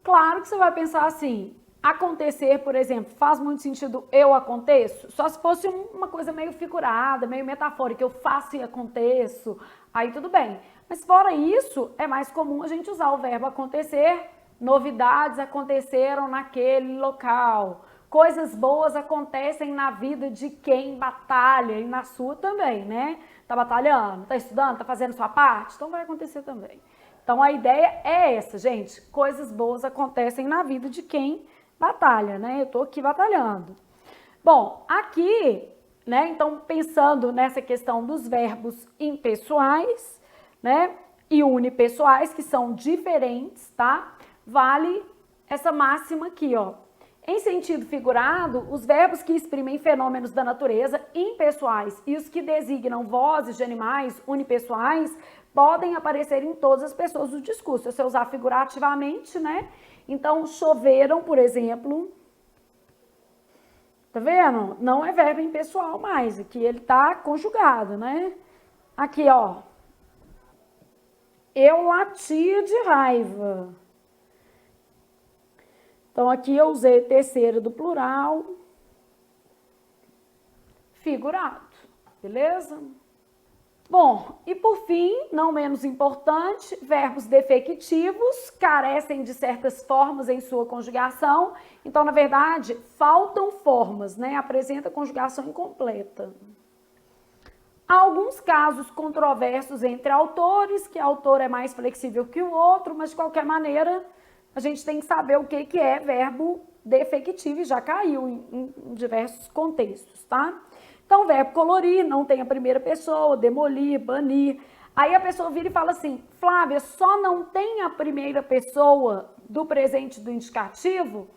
Claro que você vai pensar assim, acontecer, por exemplo, faz muito sentido eu aconteço? Só se fosse uma coisa meio figurada, meio metafórica, eu faço e aconteço, aí tudo bem. Mas fora isso, é mais comum a gente usar o verbo acontecer, novidades aconteceram naquele local. Coisas boas acontecem na vida de quem batalha e na sua também, né? Tá batalhando, tá estudando, tá fazendo sua parte? Então vai acontecer também. Então a ideia é essa, gente. Coisas boas acontecem na vida de quem batalha, né? Eu tô aqui batalhando. Bom, aqui, né? Então pensando nessa questão dos verbos impessoais, né? E unipessoais, que são diferentes, tá? Vale essa máxima aqui, ó. Em sentido figurado, os verbos que exprimem fenômenos da natureza impessoais e os que designam vozes de animais unipessoais podem aparecer em todas as pessoas do discurso. Se você usar figurativamente, né? Então, choveram, por exemplo, tá vendo? Não é verbo impessoal mais, aqui ele tá conjugado, né? Aqui, ó. Eu latia de raiva. Então, aqui eu usei terceira do plural, figurado, beleza? Bom, e por fim, não menos importante, verbos defectivos carecem de certas formas em sua conjugação. Então, na verdade, faltam formas, né? Apresenta conjugação incompleta. Há alguns casos controversos entre autores, que autor é mais flexível que o outro, mas de qualquer maneira, a gente tem que saber o que é verbo defectivo e já caiu em diversos contextos, tá? Então, o verbo colorir não tem a primeira pessoa, demolir, banir. Aí a pessoa vira e fala assim, Flávia, só não tem a primeira pessoa do presente do indicativo?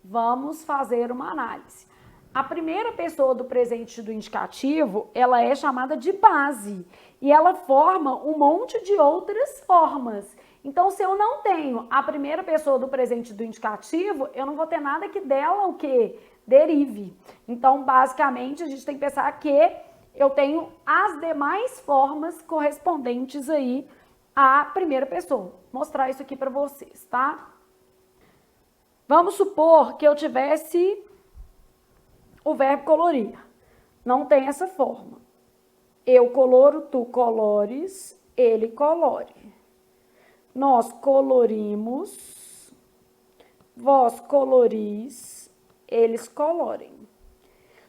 Vamos fazer uma análise. A primeira pessoa do presente do indicativo, ela é chamada de base e ela forma um monte de outras formas. Então, se eu não tenho a primeira pessoa do presente do indicativo, eu não vou ter nada que dela o quê? Derive. Então, basicamente, a gente tem que pensar que eu tenho as demais formas correspondentes aí à primeira pessoa. Vou mostrar isso aqui para vocês, tá? Vamos supor que eu tivesse o verbo colorir. Não tem essa forma. Eu coloro, tu colores, ele colore. Nós colorimos, vós coloris, eles colorem.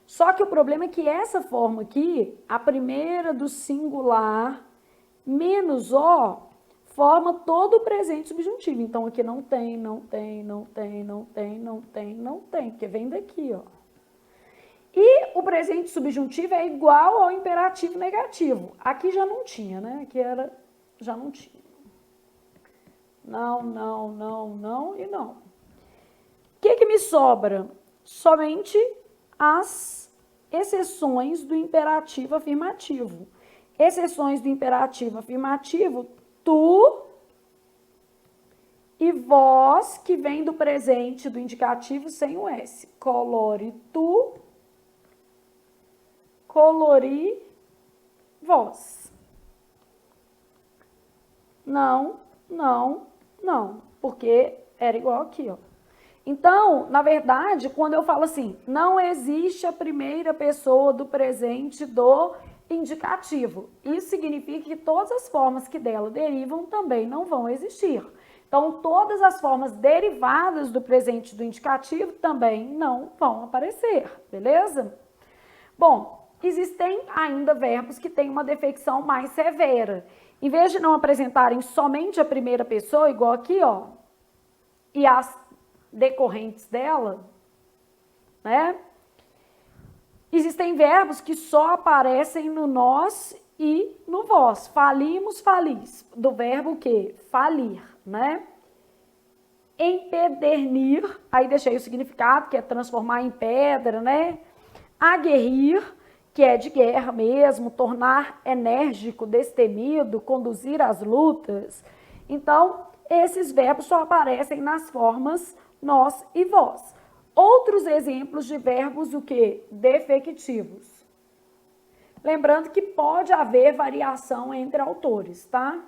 Só que o problema é que essa forma aqui, a primeira do singular menos o, forma todo o presente subjuntivo. Então, aqui não tem, não tem, não tem, não tem, não tem, não tem, porque vem daqui, ó. E o presente subjuntivo é igual ao imperativo negativo. Aqui já não tinha, né? Aqui era, já não tinha. Não, não, não, não e não. O que me sobra? Somente as exceções do imperativo afirmativo. Exceções do imperativo afirmativo, tu e vós, que vem do presente do indicativo sem o S. Colore tu, colori vós. Não, não, não, porque era igual aqui, ó. Então, na verdade, quando eu falo assim, não existe a primeira pessoa do presente do indicativo, isso significa que todas as formas que dela derivam também não vão existir. Então, todas as formas derivadas do presente do indicativo também não vão aparecer, beleza? Bom, existem ainda verbos que têm uma defecção mais severa. Em vez de não apresentarem somente a primeira pessoa, igual aqui, ó, e as decorrentes dela, né? Existem verbos que só aparecem no nós e no vós. Falimos, falis, do verbo que? Falir, né? Empedernir, aí deixei o significado, que é transformar em pedra, né? Aguerrir, que é de guerra mesmo, tornar enérgico, destemido, conduzir às lutas. Então, esses verbos só aparecem nas formas nós e vós. Outros exemplos de verbos, o que? Defectivos. Lembrando que pode haver variação entre autores, tá?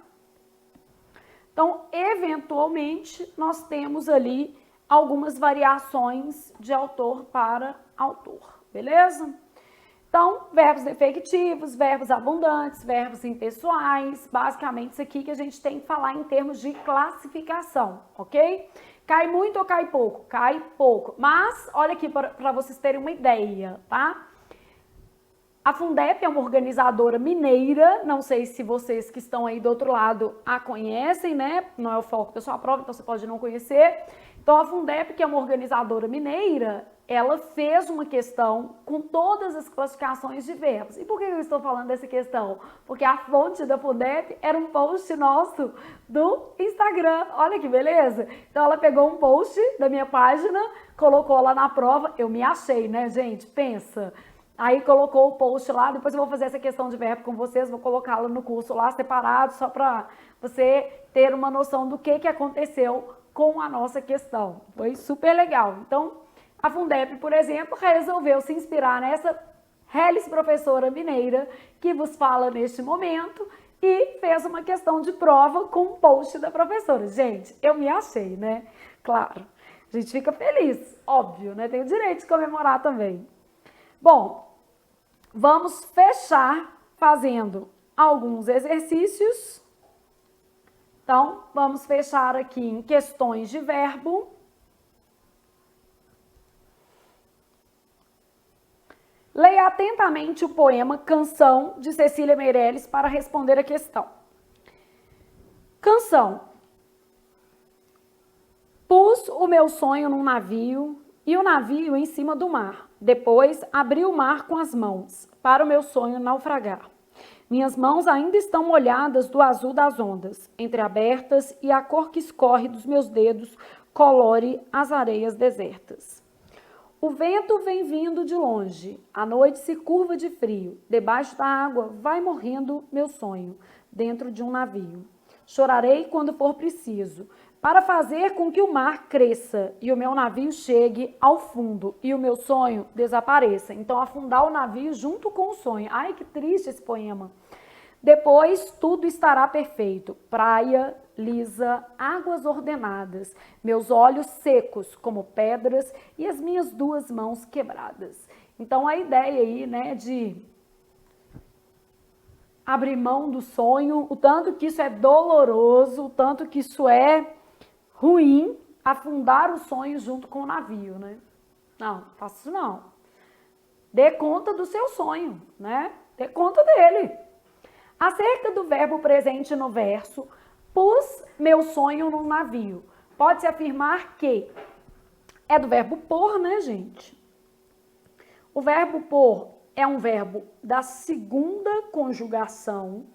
Então, eventualmente, nós temos ali algumas variações de autor para autor, beleza? Então, verbos defectivos, verbos abundantes, verbos impessoais, basicamente isso aqui que a gente tem que falar em termos de classificação, ok? Cai muito ou cai pouco? Cai pouco. Mas, olha aqui para vocês terem uma ideia, tá? A Fundep é uma organizadora mineira, não sei se vocês que estão aí do outro lado a conhecem, né? Não é o foco da sua prova, então você pode não conhecer. Então, a Fundep, que é uma organizadora mineira, ela fez uma questão com todas as classificações de verbos. E por que eu estou falando dessa questão? Porque a fonte da Fundep era um post nosso do Instagram. Olha que beleza! Então, ela pegou um post da minha página, colocou lá na prova. Eu me achei, né, gente? Pensa. Aí colocou o post lá, depois eu vou fazer essa questão de verbo com vocês, vou colocá-la no curso lá separado, só para você ter uma noção do que aconteceu com a nossa questão. Foi super legal. Então, a Fundep, por exemplo, resolveu se inspirar nessa reles professora mineira que vos fala neste momento e fez uma questão de prova com um post da professora. Gente, eu me achei, né? Claro, a gente fica feliz, óbvio, né? Tem o direito de comemorar também. Bom, vamos fechar fazendo alguns exercícios. Então, vamos fechar aqui em questões de verbo. Leia atentamente o poema Canção, de Cecília Meirelles, para responder a questão. Canção. Pus o meu sonho num navio e o navio em cima do mar. Depois, abri o mar com as mãos, para o meu sonho naufragar. Minhas mãos ainda estão molhadas do azul das ondas, entreabertas, e a cor que escorre dos meus dedos colore as areias desertas. O vento vem vindo de longe, a noite se curva de frio, debaixo da água vai morrendo meu sonho, dentro de um navio. Chorarei quando for preciso, para fazer com que o mar cresça e o meu navio chegue ao fundo e o meu sonho desapareça. Então, afundar o navio junto com o sonho. Ai, que triste esse poema. Depois, tudo estará perfeito. Praia lisa, águas ordenadas, meus olhos secos como pedras e as minhas duas mãos quebradas. Então, a ideia aí, né, de abrir mão do sonho, o tanto que isso é doloroso, o tanto que isso é ruim, afundar o sonho junto com o navio, né? Não, faça isso não. Dê conta do seu sonho, né? Dê conta dele. Acerca do verbo presente no verso, pus meu sonho num navio. Pode-se afirmar que é do verbo pôr, né, gente? O verbo pôr é um verbo da segunda conjugação.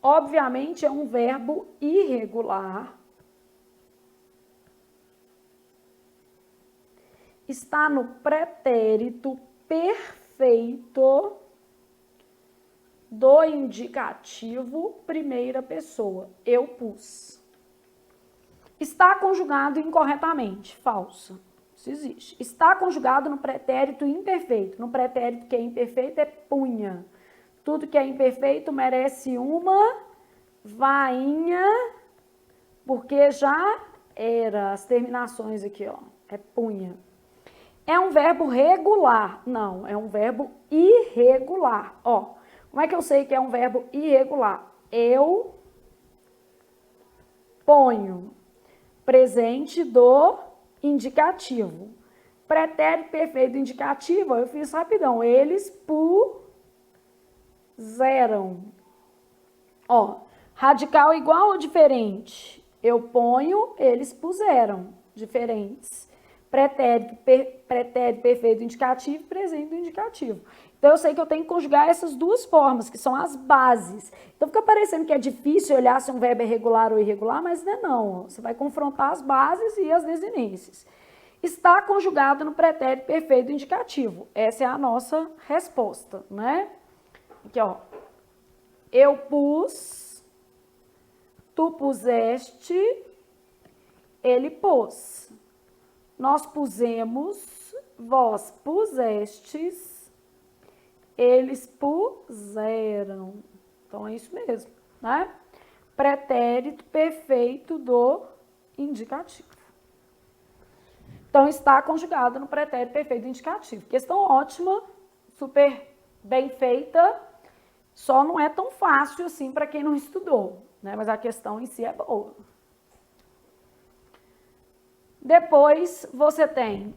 Obviamente, é um verbo irregular. Está no pretérito perfeito do indicativo primeira pessoa. Eu pus. Está conjugado incorretamente. Falso. Isso existe. Está conjugado no pretérito imperfeito. No pretérito que é imperfeito é punha. Tudo que é imperfeito merece uma vainha, porque já era. As terminações aqui, ó, é punha. É um verbo regular? Não, é um verbo irregular. Ó, como é que eu sei que é um verbo irregular? Eu ponho presente do indicativo. Pretérito perfeito do indicativo, eu fiz rapidão. Eles puseram. Ó, radical igual ou diferente? Eu ponho, eles puseram. Diferentes. Pretérito perfeito do indicativo, presente do indicativo. Então, eu sei que eu tenho que conjugar essas duas formas, que são as bases. Então, fica parecendo que é difícil olhar se um verbo é regular ou irregular, mas não é não. Você vai confrontar as bases e as desinências. Está conjugado no pretérito perfeito do indicativo. Essa é a nossa resposta, né? Aqui, ó. Eu pus, tu puseste, ele pôs. Nós pusemos, vós pusestes, eles puseram. Então, é isso mesmo, né? Pretérito perfeito do indicativo. Então, está conjugado no pretérito perfeito do indicativo. Questão ótima, super bem feita, só não é tão fácil assim para quem não estudou, né? Mas a questão em si é boa. Depois, você tem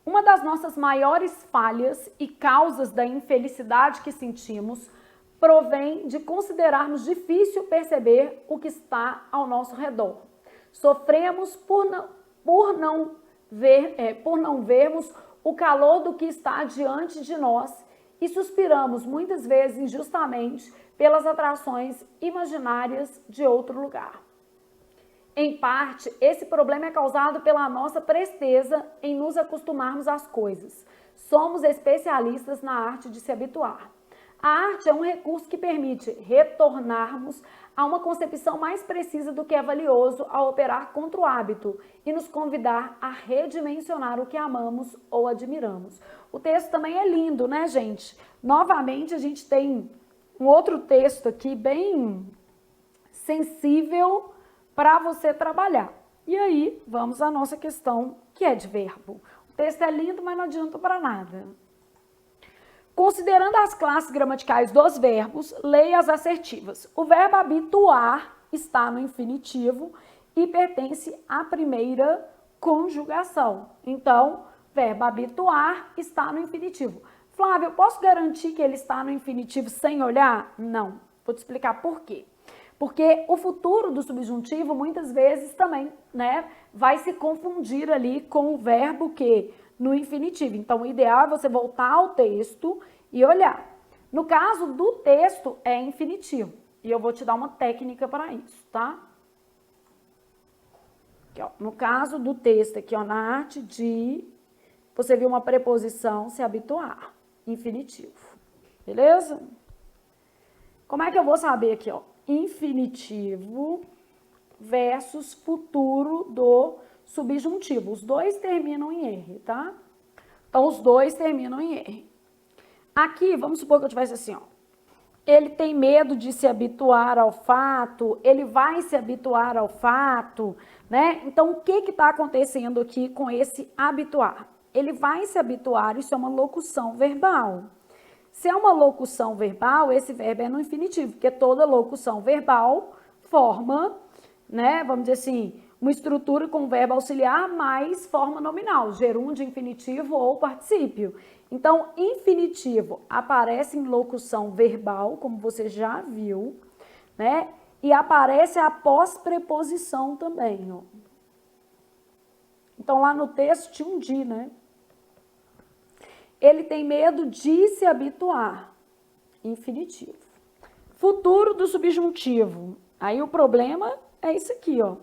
uma das nossas maiores falhas e causas da infelicidade que sentimos provém de considerarmos difícil perceber o que está ao nosso redor. Sofremos por não vermos o calor do que está diante de nós e suspiramos muitas vezes injustamente pelas atrações imaginárias de outro lugar. Em parte, esse problema é causado pela nossa presteza em nos acostumarmos às coisas. Somos especialistas na arte de se habituar. A arte é um recurso que permite retornarmos a uma concepção mais precisa do que é valioso ao operar contra o hábito e nos convidar a redimensionar o que amamos ou admiramos. O texto também é lindo, né, gente? Novamente, a gente tem um outro texto aqui bem sensível para você trabalhar. E aí, vamos à nossa questão, que é de verbo. O texto é lindo, mas não adianta para nada. Considerando as classes gramaticais dos verbos, leia as assertivas. O verbo habituar está no infinitivo e pertence à primeira conjugação. Então, verbo habituar está no infinitivo. Flávia, eu posso garantir que ele está no infinitivo sem olhar? Não. Vou te explicar por quê. Porque o futuro do subjuntivo, muitas vezes, também, né, vai se confundir ali com o verbo que no infinitivo. Então, o ideal é você voltar ao texto e olhar. No caso do texto, é infinitivo. E eu vou te dar uma técnica para isso, tá? Aqui, ó, no caso do texto aqui, ó, na arte de, você viu uma preposição se habituar, infinitivo. Beleza? Como é que eu vou saber aqui, ó? Infinitivo versus futuro do subjuntivo. Os dois terminam em R, tá? Então, os dois terminam em R. Aqui, vamos supor que eu tivesse assim, ó. Ele tem medo de se habituar ao fato, ele vai se habituar ao fato, né? Então, o que está acontecendo aqui com esse habituar? Ele vai se habituar, isso é uma locução verbal. Se é uma locução verbal, esse verbo é no infinitivo, porque toda locução verbal forma, né, vamos dizer assim, uma estrutura com verbo auxiliar mais forma nominal, gerúndio, infinitivo ou particípio. Então, infinitivo aparece em locução verbal, como você já viu, né? E aparece após preposição também, ó. Então, lá no texto tinha um de, né? Ele tem medo de se habituar. Infinitivo. Futuro do subjuntivo. Aí o problema é isso aqui, ó.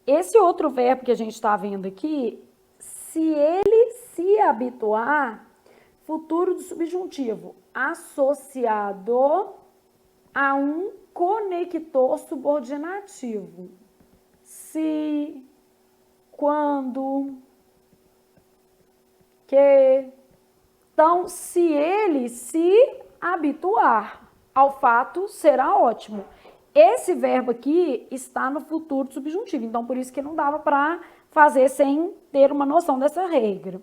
Esse outro verbo que a gente está vendo aqui, se ele se habituar, futuro do subjuntivo, associado a um conector subordinativo. Se, quando, que. Então, se ele se habituar ao fato, será ótimo. Esse verbo aqui está no futuro subjuntivo, então por isso que não dava para fazer sem ter uma noção dessa regra.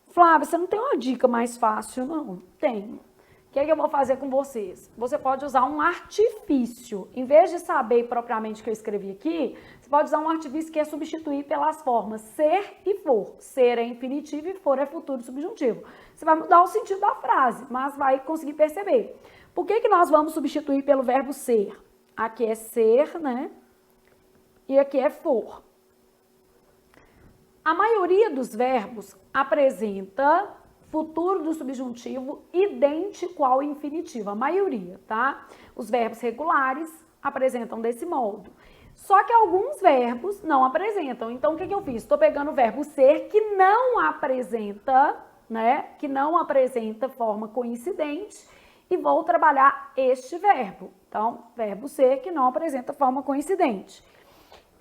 Flávia, você não tem uma dica mais fácil, não? Tenho. O que é que eu vou fazer com vocês? Você pode usar um artifício. Em vez de saber propriamente o que eu escrevi aqui, você pode usar um artifício que é substituir pelas formas ser e for. Ser é infinitivo e for é futuro subjuntivo. Você vai mudar o sentido da frase, mas vai conseguir perceber. Por que nós vamos substituir pelo verbo ser? Aqui é ser, né? E aqui é for. A maioria dos verbos apresenta futuro do subjuntivo idêntico ao infinitivo, a maioria, tá? Os verbos regulares apresentam desse modo. Só que alguns verbos não apresentam. Então, o que eu fiz? Estou pegando o verbo ser que não apresenta, né? Que não apresenta forma coincidente e vou trabalhar este verbo. Então, verbo ser que não apresenta forma coincidente.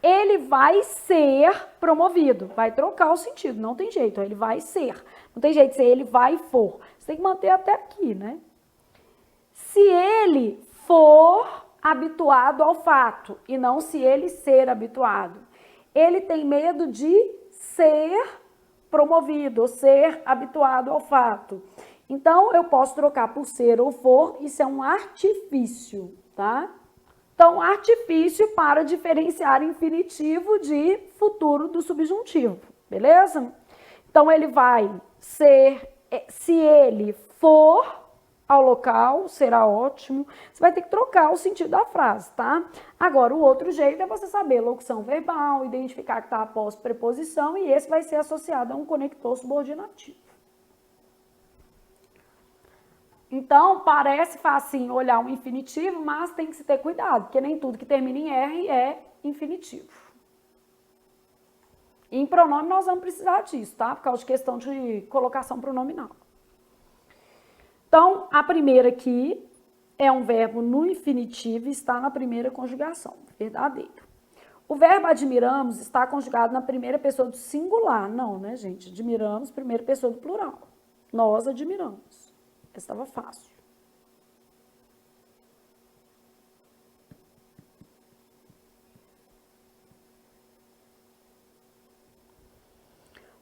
Ele vai ser promovido, vai trocar o sentido, não tem jeito, ele vai ser. Não tem jeito de ser ele vai for. Você tem que manter até aqui, né? Se ele for habituado ao fato e não se ele ser habituado. Ele tem medo de ser promovido, ou ser habituado ao fato. Então, eu posso trocar por ser ou for, isso é um artifício, tá? Então, artifício para diferenciar infinitivo de futuro do subjuntivo, beleza? Então, ele vai ser, se ele for ao local, será ótimo. Você vai ter que trocar o sentido da frase, tá? Agora, o outro jeito é você saber locução verbal, identificar que está após preposição e esse vai ser associado a um conector subordinativo. Então, parece facinho olhar um infinitivo, mas tem que se ter cuidado, porque nem tudo que termina em R é infinitivo. E em pronome nós vamos precisar disso, tá? Por causa de questão de colocação pronominal. Então, a primeira aqui é um verbo no infinitivo e está na primeira conjugação, verdadeiro. O verbo admiramos está conjugado na primeira pessoa do singular. Não, né, gente? Admiramos, primeira pessoa do plural. Nós admiramos. Estava fácil.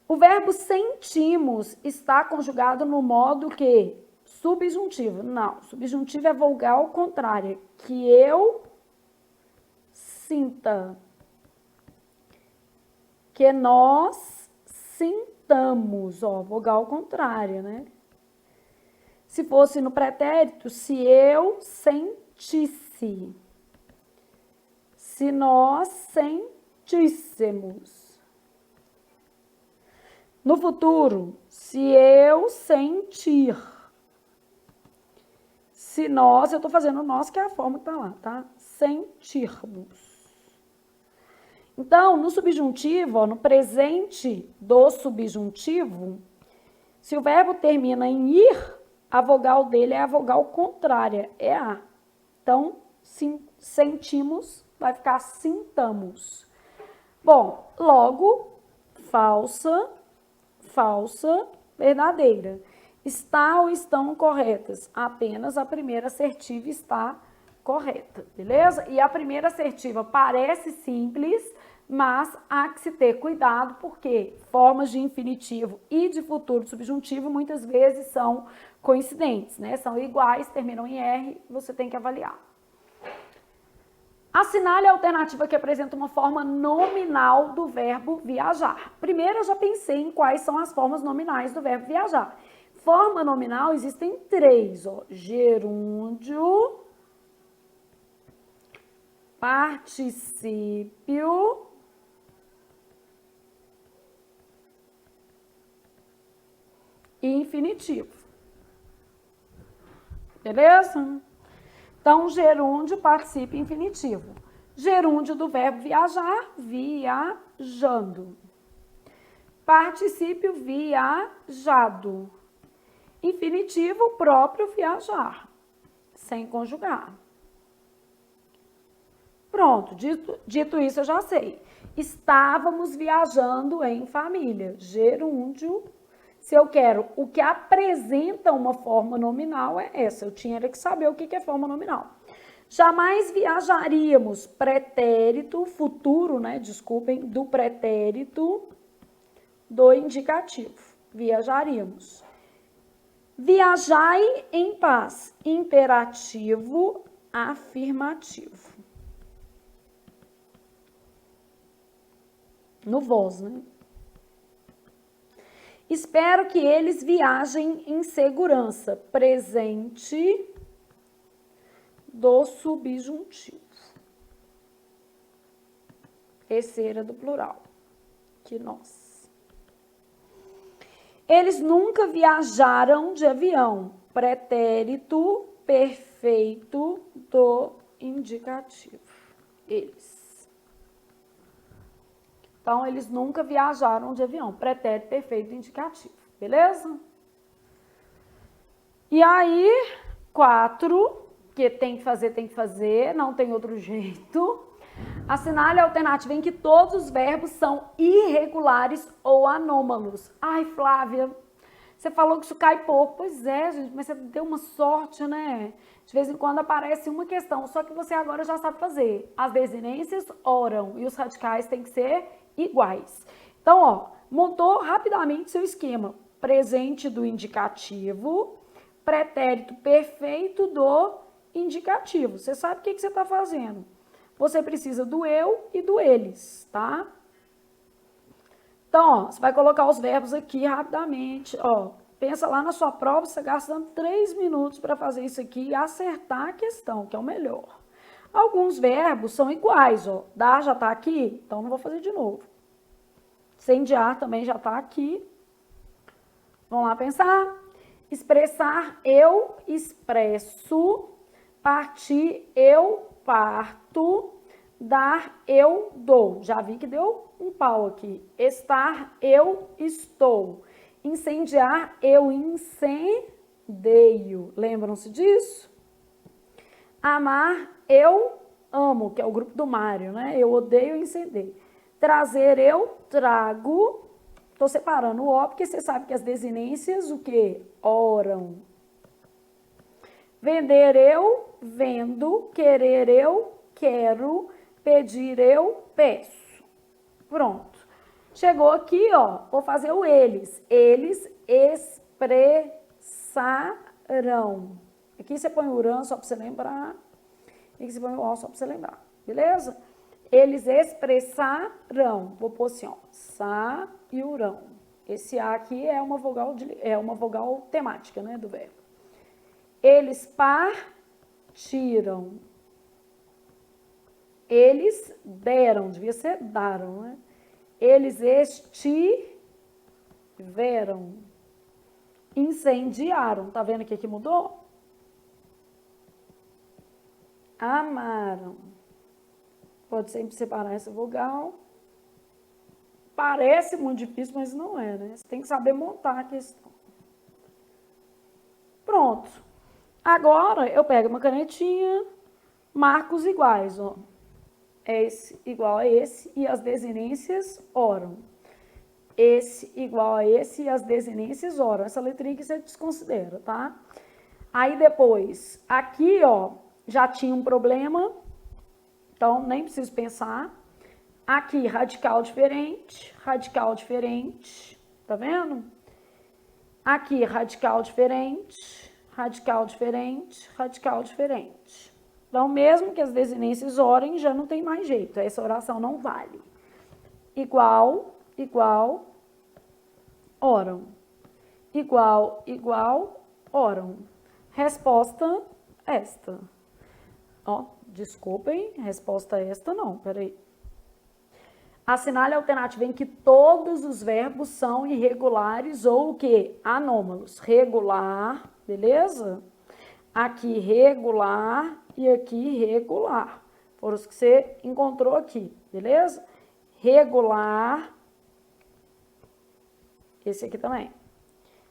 O verbo sentimos está conjugado no modo que? Subjuntivo. Não, subjuntivo é vogal contrária. Que eu sinta. Que nós sintamos. Ó, vogal contrária, né? Se fosse no pretérito, se eu sentisse. Se nós sentíssemos. No futuro, se eu sentir. Se nós, eu estou fazendo nós, que é a forma que está lá, tá? Sentirmos. Então, no subjuntivo, ó, no presente do subjuntivo, se o verbo termina em ir, a vogal dele é a vogal contrária, é a. Então, sentimos, vai ficar sintamos. Bom, logo, falsa, falsa, verdadeira. Está ou estão corretas? Apenas a primeira assertiva está correta, beleza? E a primeira assertiva parece simples, mas há que se ter cuidado, porque formas de infinitivo e de futuro subjuntivo muitas vezes são coincidentes, né? São iguais, terminam em R, você tem que avaliar. Assinale a alternativa que apresenta uma forma nominal do verbo viajar. Primeiro, eu já pensei em quais são as formas nominais do verbo viajar. Forma nominal existem 3, ó. Gerúndio, particípio e infinitivo. Beleza? Então, gerúndio, particípio infinitivo. Gerúndio do verbo viajar, viajando. Particípio, viajado. Infinitivo, próprio viajar, sem conjugar. Pronto, dito isso eu já sei. Estávamos viajando em família. Gerúndio. Se eu quero o que apresenta uma forma nominal, é essa. Eu tinha que saber o que é forma nominal. Jamais viajaríamos, pretérito, futuro, né? Desculpem, do pretérito do indicativo. Viajaríamos. Viajai em paz, imperativo, afirmativo. No vós, né? Espero que eles viajem em segurança. Presente do subjuntivo. Terceira do plural. Que nós. Eles nunca viajaram de avião. Pretérito perfeito do indicativo. Eles. Então, eles nunca viajaram de avião. Pretérito perfeito indicativo. Beleza? E aí, 4, que tem que fazer, não tem outro jeito. Assinale a alternativa em que todos os verbos são irregulares ou anômalos. Ai, Flávia, você falou que isso cai pouco. Pois é, gente, mas você deu uma sorte, né? De vez em quando aparece uma questão, só que você agora já sabe fazer. As desinências oram e os radicais têm que ser iguais. Então, ó, montou rapidamente seu esquema. Presente do indicativo, pretérito perfeito do indicativo. Você sabe o que você está fazendo. Você precisa do eu e do eles, tá? Então, ó, você vai colocar os verbos aqui rapidamente, ó. Pensa lá na sua prova, você gastando 3 minutos para fazer isso aqui e acertar a questão, que é o melhor. Alguns verbos são iguais, ó. Dar já está aqui, então não vou fazer de novo. Incendiar também já está aqui. Vamos lá pensar. Expressar, eu expresso. Partir, eu parto. Dar, eu dou. Já vi que deu um pau aqui. Estar, eu estou. Incendiar, eu incendeio. Lembram-se disso? Amar, eu amo, que é o grupo do Mário, né? Eu odeio incendeio. Trazer, eu trago. Estou separando o ó, porque você sabe que as desinências, o quê? Oram. Vender, eu vendo. Querer, eu quero. Pedir, eu peço. Pronto. Chegou aqui, ó, vou fazer o eles. Eles expressarão. Aqui você põe o urã só para você lembrar. Aqui você põe o ó só para você lembrar. Beleza? Eles expressarão. Vou pôr assim, ó. Sa e urão. Esse A aqui é uma vogal temática, né, do verbo. Eles partiram. Eles deram. Devia ser daram, né? Eles estiveram. Incendiaram. Tá vendo que aqui mudou? Amaram. pode sempre separar essa vogal. Parece muito difícil, mas não é, né? Você tem que saber montar a questão. Pronto. Agora, eu pego uma canetinha, marco os iguais, ó. Esse igual a esse e as desinências oram. Esse igual a esse e as desinências oram. Essa letrinha que você desconsidera, tá? Aí depois, aqui, ó, já tinha um problema, então nem preciso pensar. Aqui, radical diferente, tá vendo? Aqui, radical diferente, radical diferente, radical diferente. Então, mesmo que as desinências orem, já não tem mais jeito, essa oração não vale. Igual, igual, oram. Igual, igual, oram. Resposta esta. Ó, desculpem, resposta esta não, peraí. Assinale a alternativa em que todos os verbos são irregulares ou o quê? Anômalos. Regular, beleza? Aqui regular e aqui regular. Foram os que você encontrou aqui, beleza? Regular. Esse aqui também.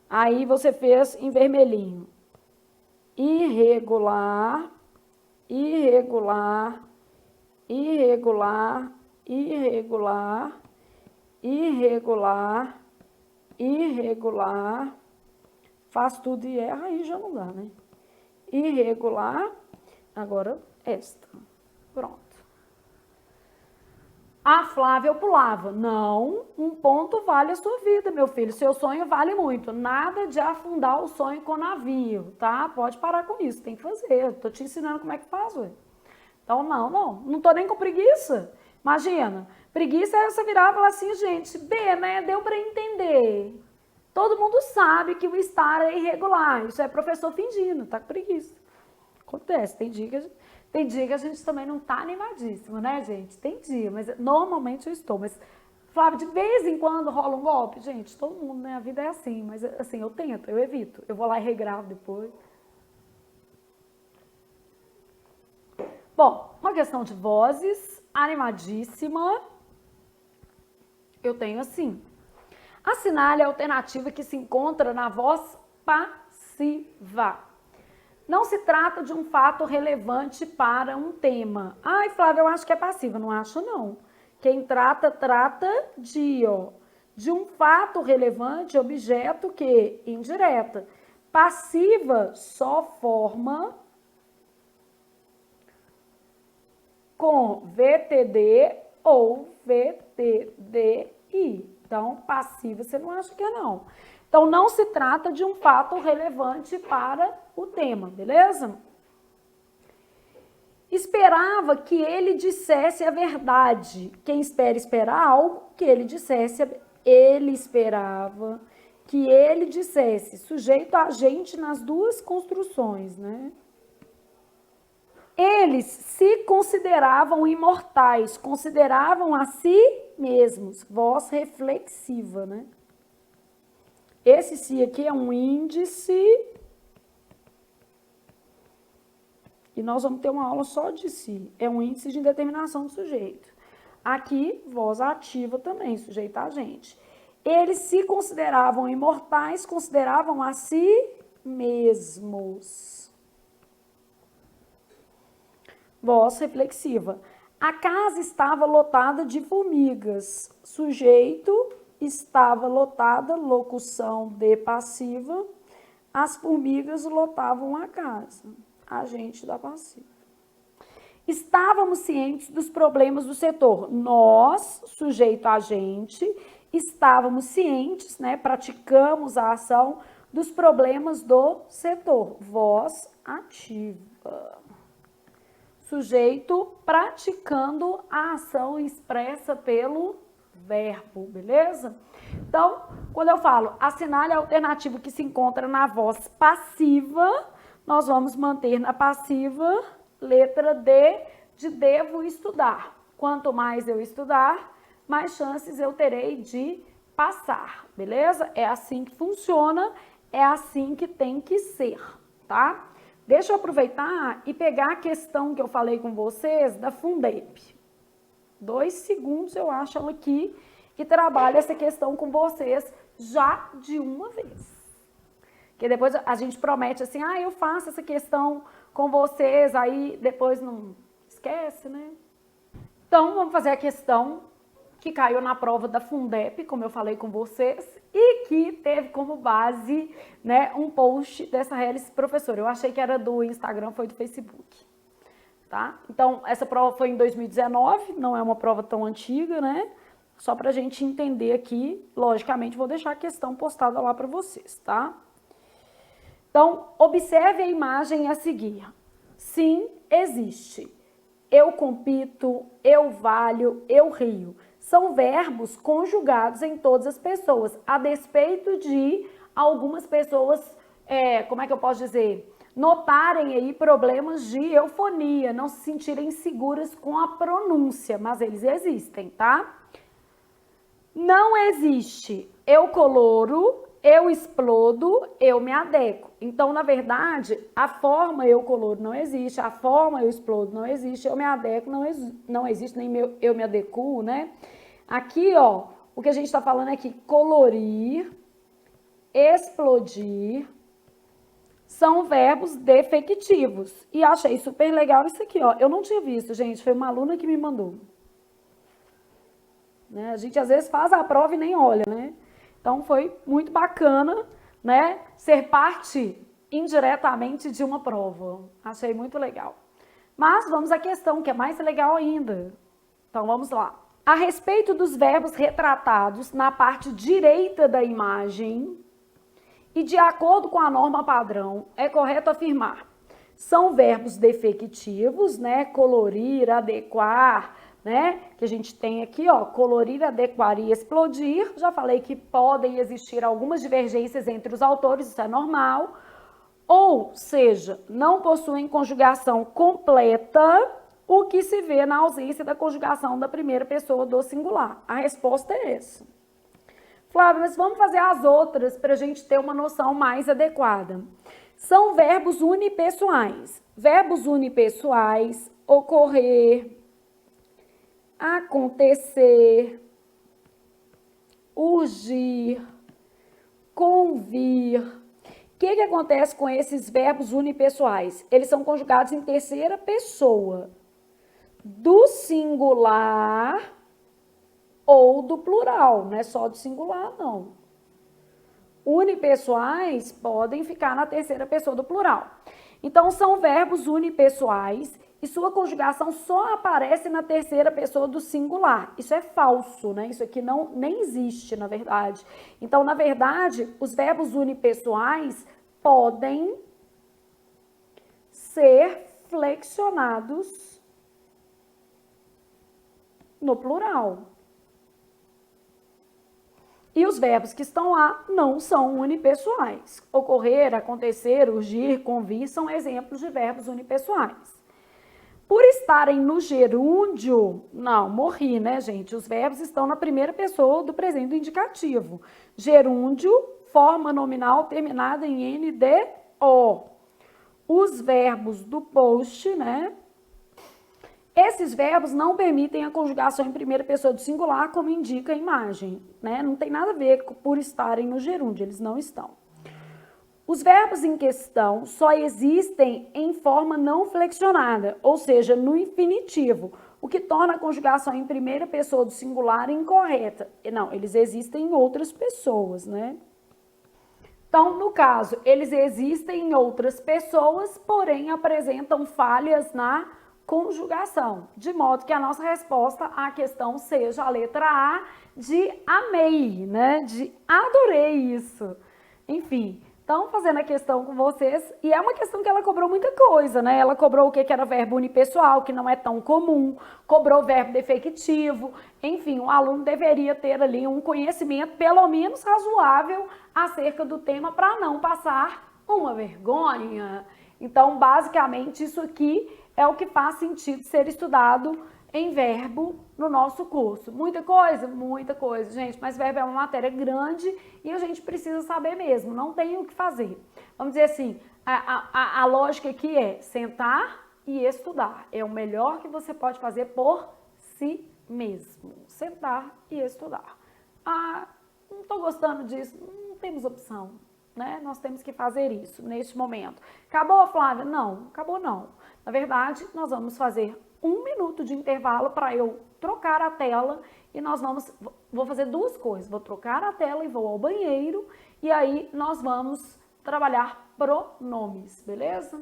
Aí você fez em vermelhinho. Irregular, irregular, irregular, irregular, irregular, irregular. Faz tudo e erra, aí já não dá, né? Irregular, agora esta. Pronto. A Flávia eu pulava. Não, um ponto vale a sua vida, meu filho. Seu sonho vale muito. Nada de afundar o sonho com navio, tá? Pode parar com isso, tem que fazer. Eu tô te ensinando como é que faz, ué. Então, não tô nem com preguiça. Imagina, preguiça é você virar e falar assim, gente, B, né, deu para entender. Todo mundo sabe que o estar é irregular, isso é professor fingindo, tá com preguiça. Acontece, tem dia que a gente também não tá animadíssimo, né, gente? Tem dia, mas normalmente eu estou, mas, Flávio, de vez em quando rola um golpe, gente, todo mundo, né, a vida é assim, mas assim, eu tento, eu evito, eu vou lá e regravo depois. Bom, uma questão de vozes, animadíssima, eu tenho assim. Assinale a alternativa que se encontra na voz passiva. Não se trata de um fato relevante para um tema. Ai, Flávia, eu acho que é passiva. Não acho, não. Quem trata de um fato relevante, objeto que indireta. Passiva só forma com VTD ou VTDI. Então, passiva você não acha que é, não. Então, não se trata de um fato relevante para o tema, beleza? Esperava que ele dissesse a verdade. Quem espera algo, que ele dissesse. Ele esperava que ele dissesse. Sujeito a agente nas duas construções, né? Eles se consideravam imortais, consideravam a si mesmos. Voz reflexiva, né? Esse si aqui é um índice. E nós vamos ter uma aula só de si. É um índice de indeterminação do sujeito. Aqui, voz ativa também, sujeito a agente. Eles se consideravam imortais, consideravam a si mesmos. Voz reflexiva. A casa estava lotada de formigas. Sujeito estava lotada, locução de passiva. As formigas lotavam a casa. Agente da passiva. Estávamos cientes dos problemas do setor. Nós, sujeito agente, estávamos cientes, né, praticamos a ação dos problemas do setor. Voz ativa. Sujeito praticando a ação expressa pelo verbo, beleza? Então, quando eu falo assinale a alternativa que se encontra na voz passiva, nós vamos manter na passiva letra D de devo estudar. Quanto mais eu estudar, mais chances eu terei de passar, beleza? É assim que funciona, é assim que tem que ser, tá? Deixa eu aproveitar e pegar a questão que eu falei com vocês da Fundep. 2 segundos eu acho ela aqui e trabalho essa questão com vocês já de uma vez. Porque depois a gente promete assim, eu faço essa questão com vocês, aí depois não esquece, né? Então, vamos fazer a questão que caiu na prova da Fundep, como eu falei com vocês, e que teve como base, né, um post dessa Hélice professora. Eu achei que era do Instagram, foi do Facebook, tá? Então, essa prova foi em 2019, não é uma prova tão antiga, né? Só pra gente entender aqui, logicamente, vou deixar a questão postada lá para vocês, tá? Então, observe a imagem a seguir. Sim, existe. Eu compito, eu valho, eu rio. São verbos conjugados em todas as pessoas, a despeito de algumas pessoas, como é que eu posso dizer, notarem aí problemas de eufonia, não se sentirem seguras com a pronúncia, mas eles existem, tá? Não existe eu coloro, eu explodo, eu me adequo. Então, na verdade, a forma eu coloro não existe, a forma eu explodo não existe, eu me adequo não existe, nem eu me adequo, né? Aqui, ó, o que a gente está falando é que colorir, explodir, são verbos defectivos. E achei super legal isso aqui, ó. Eu não tinha visto, gente, foi uma aluna que me mandou. Né? A gente às vezes faz a prova e nem olha, né? Então, foi muito bacana, né, ser parte indiretamente de uma prova. Achei muito legal. Mas vamos à questão, que é mais legal ainda. Então, vamos lá. A respeito dos verbos retratados na parte direita da imagem e de acordo com a norma padrão, é correto afirmar. São verbos defectivos, né, colorir, adequar, né? Que a gente tem aqui, ó, colorir, adequar e explodir. Já falei que podem existir algumas divergências entre os autores, isso é normal. Ou seja, não possuem conjugação completa, o que se vê na ausência da conjugação da primeira pessoa do singular. A resposta é essa. Flávia, mas vamos fazer as outras para a gente ter uma noção mais adequada. São verbos unipessoais. Verbos unipessoais, ocorrer, acontecer, urgir, convir. O que acontece com esses verbos unipessoais? Eles são conjugados em terceira pessoa, do singular ou do plural, não é só do singular, não. Unipessoais podem ficar na terceira pessoa do plural. Então, são verbos unipessoais e sua conjugação só aparece na terceira pessoa do singular. Isso é falso, né? Isso aqui nem existe, na verdade. Então, na verdade, os verbos unipessoais podem ser flexionados no plural. E os verbos que estão lá não são unipessoais. Ocorrer, acontecer, urgir, convir são exemplos de verbos unipessoais. Por estarem no gerúndio, não, morri, né, gente? Os verbos estão na primeira pessoa do presente do indicativo. Gerúndio, forma nominal terminada em NDO. Os verbos do post, né? Esses verbos não permitem a conjugação em primeira pessoa do singular, como indica a imagem, né? Não tem nada a ver com por estarem no gerúndio, eles não estão. Os verbos em questão só existem em forma não flexionada, ou seja, no infinitivo, o que torna a conjugação em primeira pessoa do singular incorreta. Não, eles existem em outras pessoas, né? Então, no caso, eles existem em outras pessoas, porém apresentam falhas na conjugação, de modo que a nossa resposta à questão seja a letra A de amei, né? De adorei isso. Enfim, então fazendo a questão com vocês, e é uma questão que ela cobrou muita coisa, né? Ela cobrou o que era verbo unipessoal, que não é tão comum, cobrou verbo defectivo, enfim, o aluno deveria ter ali um conhecimento pelo menos razoável acerca do tema para não passar uma vergonha. Então, basicamente, isso aqui é o que faz sentido ser estudado em verbo no nosso curso. Muita coisa, gente, mas verbo é uma matéria grande e a gente precisa saber mesmo, não tem o que fazer. Vamos dizer assim, a lógica aqui é sentar e estudar. É o melhor que você pode fazer por si mesmo. Sentar e estudar. Ah, não estou gostando disso, não temos opção, né? Nós temos que fazer isso neste momento. Acabou, Flávia? Não, acabou não. Na verdade, nós vamos fazer 1 minuto de intervalo para eu trocar a tela e vou fazer 2 coisas. Vou trocar a tela e vou ao banheiro e aí nós vamos trabalhar pronomes, beleza?